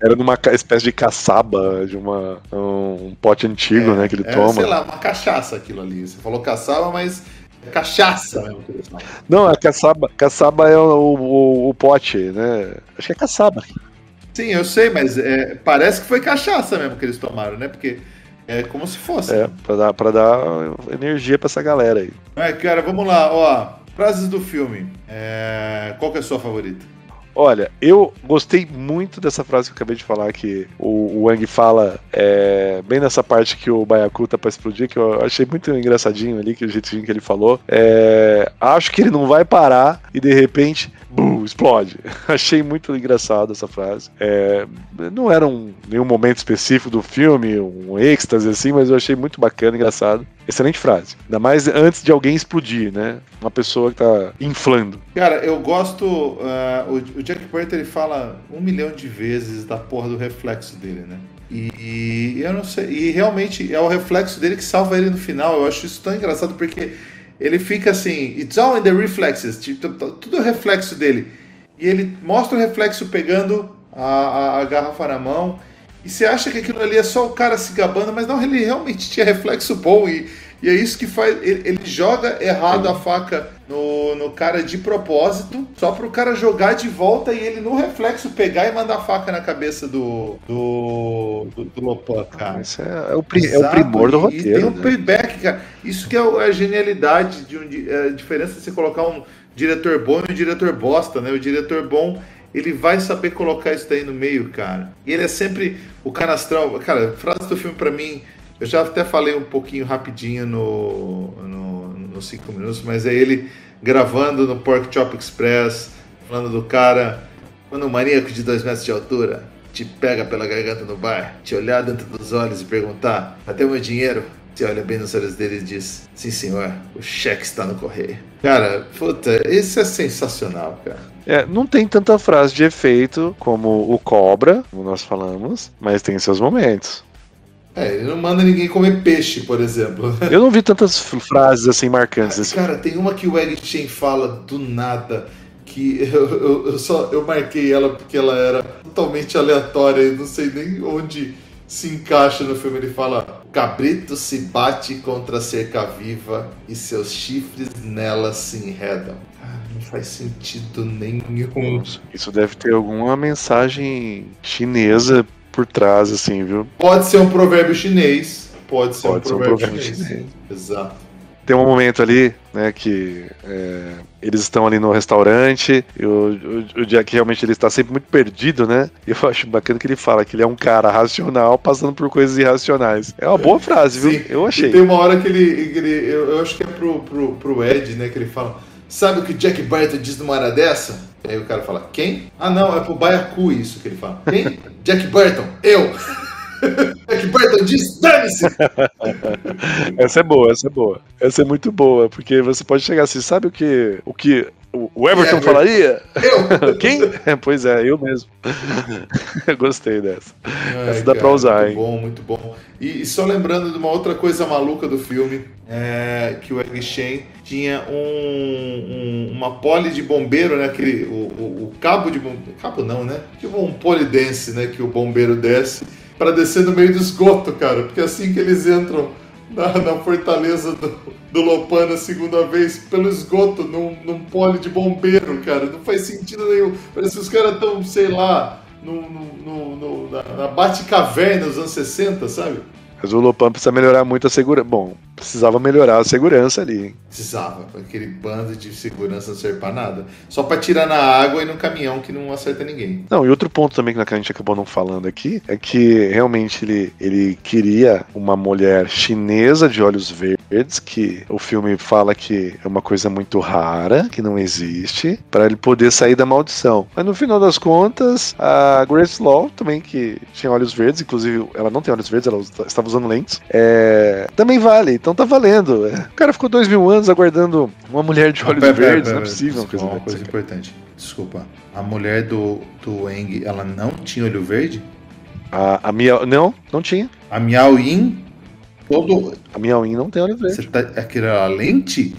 Era numa espécie de caçaba, de um pote antigo, né, que ele toma. Sei lá, uma cachaça aquilo ali. Você falou caçaba, mas é cachaça mesmo que eles falam. Não, a caçaba é o pote, né? Acho que é caçaba. Sim, eu sei, mas parece que foi cachaça mesmo que eles tomaram, né? Porque é como se fosse. Pra dar energia pra essa galera aí. Cara, vamos lá, ó. Frases do filme. Qual que é a sua favorita? Olha, eu gostei muito dessa frase que eu acabei de falar, que o Wang fala bem nessa parte que o Byaku tá pra explodir, que eu achei muito engraçadinho ali, que o jeitinho que ele falou. Acho que ele não vai parar e de repente, explode. Achei muito engraçado essa frase. Não era nenhum momento específico do filme, um êxtase assim, mas eu achei muito bacana, engraçado. Excelente frase. Ainda mais antes de alguém explodir, né? Uma pessoa que tá inflando. Cara, eu gosto... o Jack Burton, ele fala 1 milhão de vezes da porra do reflexo dele, né? E eu não sei... E realmente é o reflexo dele que salva ele no final. Eu acho isso tão engraçado porque ele fica assim... It's all in the reflexes. Tipo, tudo é reflexo dele. E ele mostra o reflexo pegando a garrafa na mão... E você acha que aquilo ali é só o cara se gabando, mas não, ele realmente tinha reflexo bom e é isso que faz... Ele joga errado a faca no cara de propósito, só pro cara jogar de volta e ele no reflexo pegar e mandar a faca na cabeça do Lopan, cara. Isso é o primor do roteiro. E tem um payback, cara. Isso que é a genialidade, a diferença de você colocar um diretor bom e um diretor bosta, né? O diretor bom... Ele vai saber colocar isso daí no meio, cara. E ele é sempre o canastrão. Cara, frase do filme pra mim, eu já até falei um pouquinho rapidinho no 5 minutos, mas é ele gravando no Pork Chop Express, falando do cara, quando um maníaco de 2 metros de altura te pega pela garganta no bar, te olhar dentro dos olhos e perguntar, até o meu dinheiro? Você olha bem nos olhos dele e diz, sim senhor, o cheque está no correio. Cara, puta, isso é sensacional, cara. Não tem tanta frase de efeito como o Cobra, como nós falamos, mas tem seus momentos. Ele não manda ninguém comer peixe, por exemplo. Eu não vi tantas frases assim marcantes. Cara, tem uma que o Egg Shen fala do nada, que eu marquei ela porque ela era totalmente aleatória e não sei nem onde se encaixa no filme. Ele fala, cabrito se bate contra a cerca viva e seus chifres nela se enredam. Não faz sentido nenhum. Isso deve ter alguma mensagem chinesa por trás, assim, viu? Pode ser um provérbio chinês. Pode ser um provérbio chinês. Exato. Tem um momento ali, né, que eles estão ali no restaurante e o Jack realmente ele está sempre muito perdido, né? E eu acho bacana que ele fala que ele é um cara racional passando por coisas irracionais. É uma boa frase, viu? Sim. Eu achei. E tem uma hora que eu acho que é pro Ed, né, que ele fala, sabe o que o Jack Burton diz numa hora dessa? E aí o cara fala, quem? Ah não, é pro Byaku isso que ele fala. Quem? Jack Burton, eu! Jack Burton diz, dane-se! Essa é boa. Essa é muito boa, porque você pode chegar assim, sabe o que o Everton falaria? Eu! Quem? Pois é, eu mesmo. Eu gostei dessa. Essa dá pra usar, muito bom, muito bom. E só lembrando de uma outra coisa maluca do filme, que o Egg Shen tinha uma pole de bombeiro, né? O cabo de bombeiro. Cabo não, né? Tipo um polidense, né? Que o bombeiro desce para descer no meio do esgoto, cara. Porque assim que eles entram na fortaleza do Lopan na segunda vez, pelo esgoto, num pole de bombeiro, cara. Não faz sentido nenhum. Parece que os caras estão, sei lá, na Batcaverna dos anos 60, sabe? Mas o Lopan precisa melhorar muito a segurança. Bom, precisava melhorar a segurança ali, hein? Precisava. Aquele bando de segurança não serve pra nada. Só pra tirar na água e no caminhão que não acerta ninguém. Não, e outro ponto também que a gente acabou não falando aqui é que realmente ele queria uma mulher chinesa de olhos verdes, que o filme fala que é uma coisa muito rara, que não existe, para ele poder sair da maldição. Mas no final das contas, a Grace Law também, que tinha olhos verdes, inclusive ela não tem olhos verdes, ela estava usando lentes, também vale, então tá valendo. O cara ficou 2000 anos aguardando uma mulher de olhos verdes, não é possível. Uma coisa importante, desculpa, a mulher do Aang, ela não tinha olho verde? A Miao, não tinha. A Miao Yin, a Miao Yin não tem olho verde. Aquilo era a lente?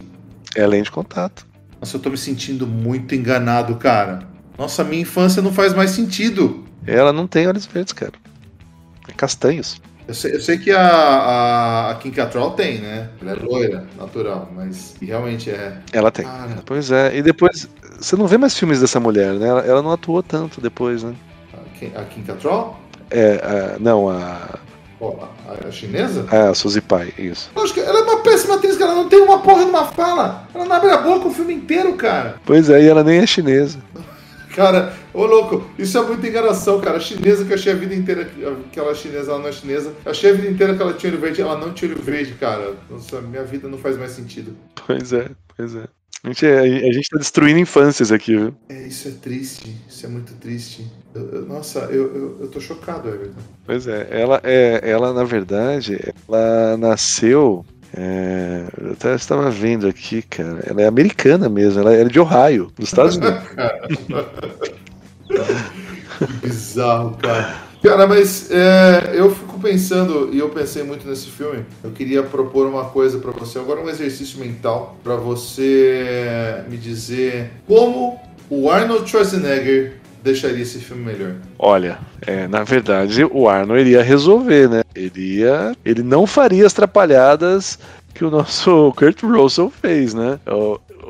É a lente de contato. Nossa, eu tô me sentindo muito enganado, cara. Nossa, minha infância não faz mais sentido. Ela não tem olhos verdes, cara. É castanhos. Eu sei que a Kim Cattrall tem, né? Ela é loira, natural, mas realmente é... Ela tem. Pois é. E depois, você não vê mais filmes dessa mulher, né? Ela não atuou tanto depois, né? A Kim Cattrall? Não, a chinesa? A Suzy Pai, isso. Eu acho que ela é uma péssima atriz, cara. Ela não tem uma porra de uma fala. Ela não abre a boca o filme inteiro, cara. Pois é, e ela nem é chinesa. Cara, ô louco, isso é muita enganação, cara. A chinesa que eu achei a vida inteira, aquela chinesa, ela não é chinesa. Eu achei a vida inteira que ela tinha olho verde, ela não tinha olho verde, cara. Nossa, minha vida não faz mais sentido. Pois é. A gente tá destruindo infâncias aqui, viu? Isso é triste, isso é muito triste. Eu tô chocado, Everton. Pois é, ela na verdade, ela nasceu... eu até estava vendo aqui, cara. Ela é americana mesmo, ela é de Ohio, dos Estados Unidos. Que bizarro, cara. Cara, mas eu fico pensando, e eu pensei muito nesse filme, eu queria propor uma coisa pra você, agora um exercício mental, pra você me dizer como o Arnold Schwarzenegger deixaria esse filme melhor. Olha, na verdade, o Arnold iria resolver, né? Ele não faria as trapalhadas que o nosso Kurt Russell fez, né?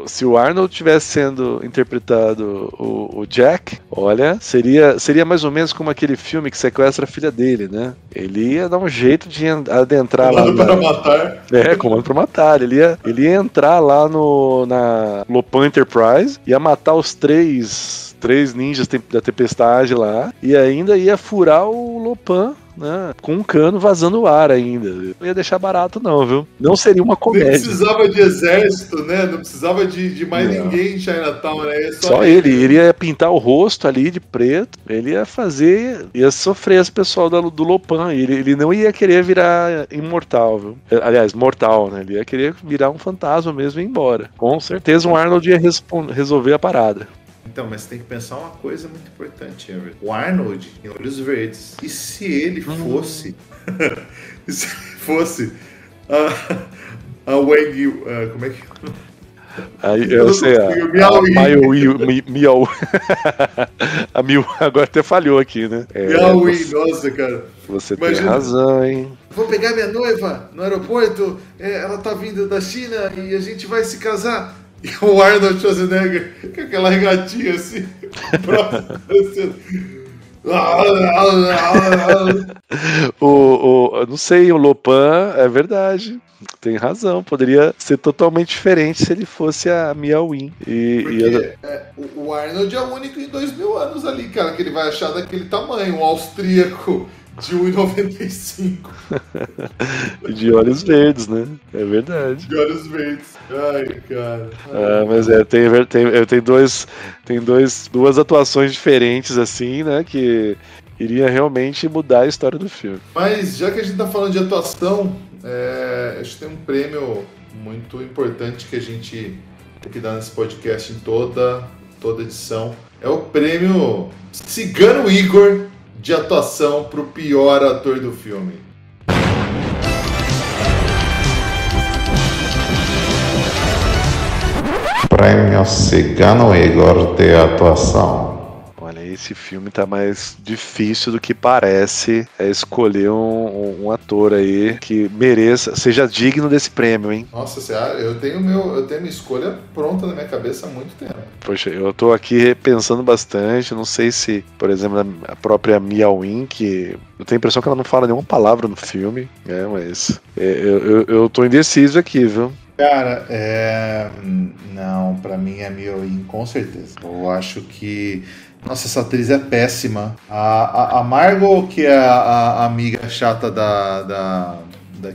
Se o Arnold tivesse sendo interpretado o Jack, olha, seria mais ou menos como aquele filme que sequestra a filha dele, né? Ele ia dar um jeito de adentrar lá. Comando para matar. Comando para matar. Ele ia entrar lá na Lopan Enterprise, ia matar os três ninjas da tempestade lá, e ainda ia furar o Lopan, né, com um cano vazando o ar ainda. Não ia deixar barato não, viu? Não seria uma comédia. Nem precisava de exército, né? Não precisava de mais ninguém em Chinatown, né? Só ele ia pintar o rosto ali de preto, ele ia sofrer esse pessoal do Lopan, ele não ia querer virar imortal, viu? Aliás, mortal, né? Ele ia querer virar um fantasma mesmo e ir embora. Com certeza o Arnold ia resolver a parada. Então, mas tem que pensar uma coisa muito importante, Everett. O Arnold tem olhos verdes. E se ele fosse... se fosse a Wang... como é que... eu sei, Miao. A Miao agora até falhou aqui, né? Miao, nossa, cara. Você tem razão, hein? Vou pegar minha noiva no aeroporto, ela tá vindo da China e a gente vai se casar. E o Arnold Schwarzenegger com aquela regatinha assim, não sei, o Lopan, é verdade, tem razão, poderia ser totalmente diferente se ele fosse a Miao Yin. O Arnold é o único em 2000 anos ali, cara, que ele vai achar daquele tamanho, um austríaco de 1,95. E de olhos verdes, né? É verdade. De olhos verdes. Ai, cara. Mas tem duas atuações diferentes, assim, né? Que iria realmente mudar a história do filme. Mas já que a gente tá falando de atuação, acho que tem um prêmio muito importante que a gente tem que dar nesse podcast em toda edição. É o prêmio Cigano Igor de atuação pro pior ator do filme. Prêmio Cigano Igor de atuação. esse filme tá mais difícil do que parece escolher um ator aí que mereça, seja digno desse prêmio, hein? Nossa, eu tenho minha escolha pronta na minha cabeça há muito tempo. Poxa, eu tô aqui pensando bastante, não sei se, por exemplo, a própria Mia Win, que eu tenho a impressão que ela não fala nenhuma palavra no filme, mas eu tô indeciso aqui, viu? Cara, não, pra mim é Mia Win, com certeza. Eu acho que, nossa, essa atriz é péssima. A Margot, que é a amiga chata da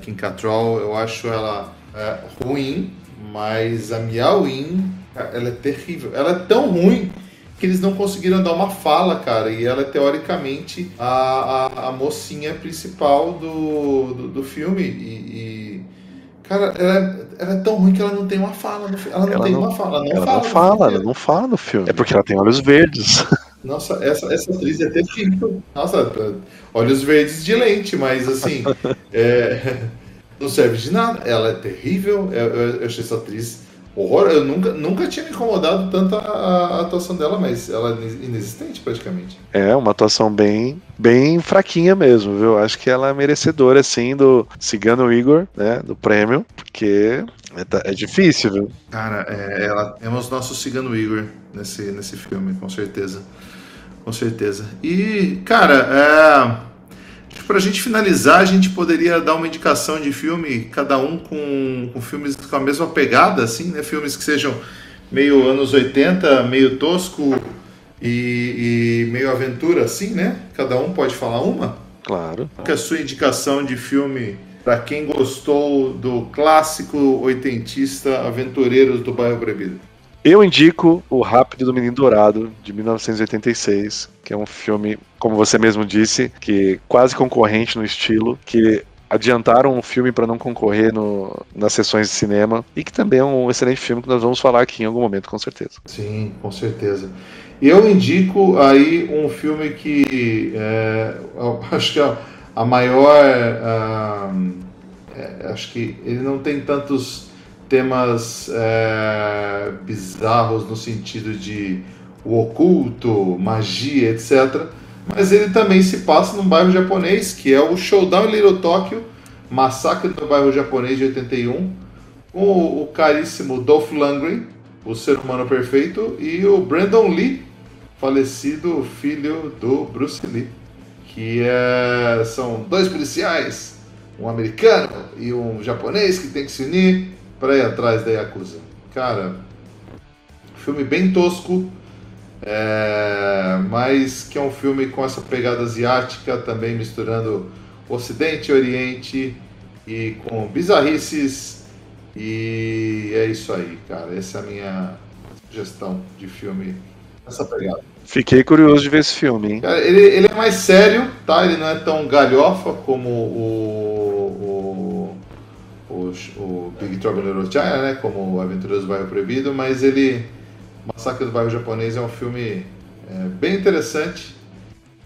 Kim Cattrall, eu acho ela ruim, mas a Mia Win, ela é terrível. Ela é tão ruim que eles não conseguiram dar uma fala, cara, e ela é teoricamente a mocinha principal do filme, cara, ela é tão ruim que ela não tem uma fala no filme. Ela não fala no filme. É porque ela tem olhos verdes. Nossa, essa atriz é terrível. Nossa, olhos verdes de lente, mas assim, não serve de nada. Ela é terrível. Eu achei essa atriz horror. Eu nunca tinha me incomodado tanto a atuação dela, mas ela é inexistente praticamente. É uma atuação bem fraquinha mesmo, viu? Acho que ela é merecedora, assim, do Cigano Igor, né? Do prêmio, porque é difícil, viu? Cara, temos nosso Cigano Igor nesse filme, com certeza. Com certeza. E, cara, pra gente finalizar, a gente poderia dar uma indicação de filme, cada um com filmes com a mesma pegada, assim, né? Filmes que sejam meio anos 80, meio tosco e meio aventura, assim, né? Cada um pode falar uma? Claro. Qual que é a sua indicação de filme para quem gostou do clássico oitentista Aventureiros do Bairro Proibido? Eu indico O Rápido do Menino Dourado, de 1986, que é um filme, como você mesmo disse, que quase concorrente no estilo, que adiantaram o filme para não concorrer nas sessões de cinema, e que também é um excelente filme que nós vamos falar aqui em algum momento, com certeza. Sim, com certeza. Eu indico aí um filme que acho que é a maior... acho que ele não tem tantos temas bizarros no sentido de o oculto, magia, etc. Mas ele também se passa num bairro japonês, que é o Showdown em Little Tokyo, Massacre no Bairro Japonês de 81, com o caríssimo Dolph Lundgren, o ser humano perfeito, e o Brandon Lee, falecido filho do Bruce Lee, que são dois policiais, um americano e um japonês que tem que se unir para ir atrás da Yakuza. Cara, filme bem tosco, mas que é um filme com essa pegada asiática, também misturando Ocidente e Oriente e com bizarrices, e é isso aí, cara. Essa é a minha sugestão de filme, essa pegada. Fiquei curioso de ver esse filme, hein? Cara, ele é mais sério, tá? Ele não é tão galhofa como o Big Trouble in Little China, né? Como o Aventureiros do Bairro Proibido, mas Massacre do Bairro Japonês é um filme bem interessante,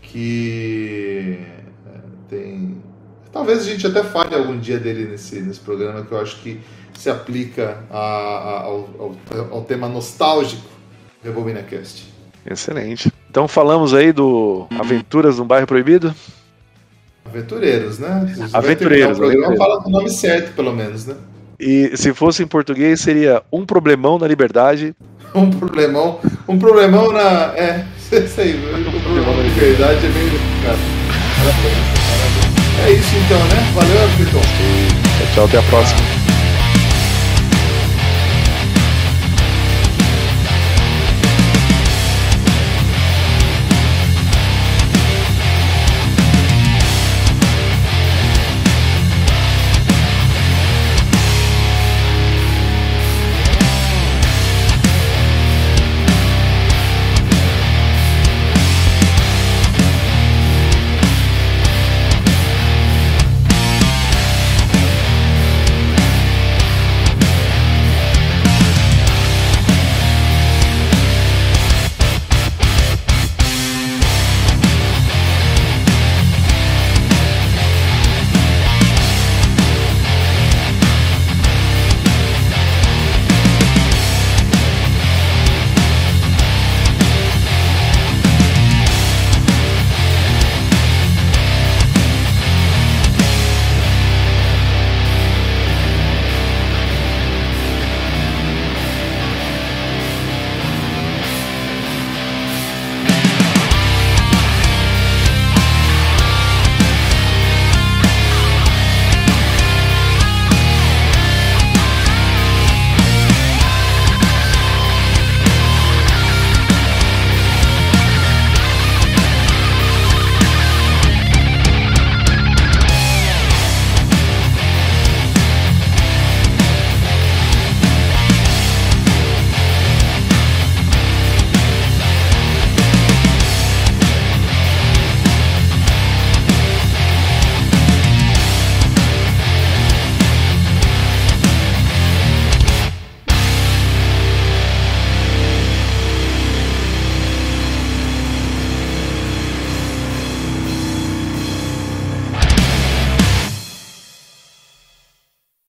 que tem... Talvez a gente até fale algum dia dele nesse programa, que eu acho que se aplica ao tema nostálgico do Rebobina Cast. Excelente. Então falamos aí do Aventuras no Bairro Proibido? Aventureiros, né? Aventureiros. O programa fala com o nome certo, pelo menos, né? E se fosse em português, seria Um Problemão na Liberdade. Um problemão na... isso aí, um problemão na liberdade é meio... É isso então, né? Valeu, Vitor. Tchau, até a próxima.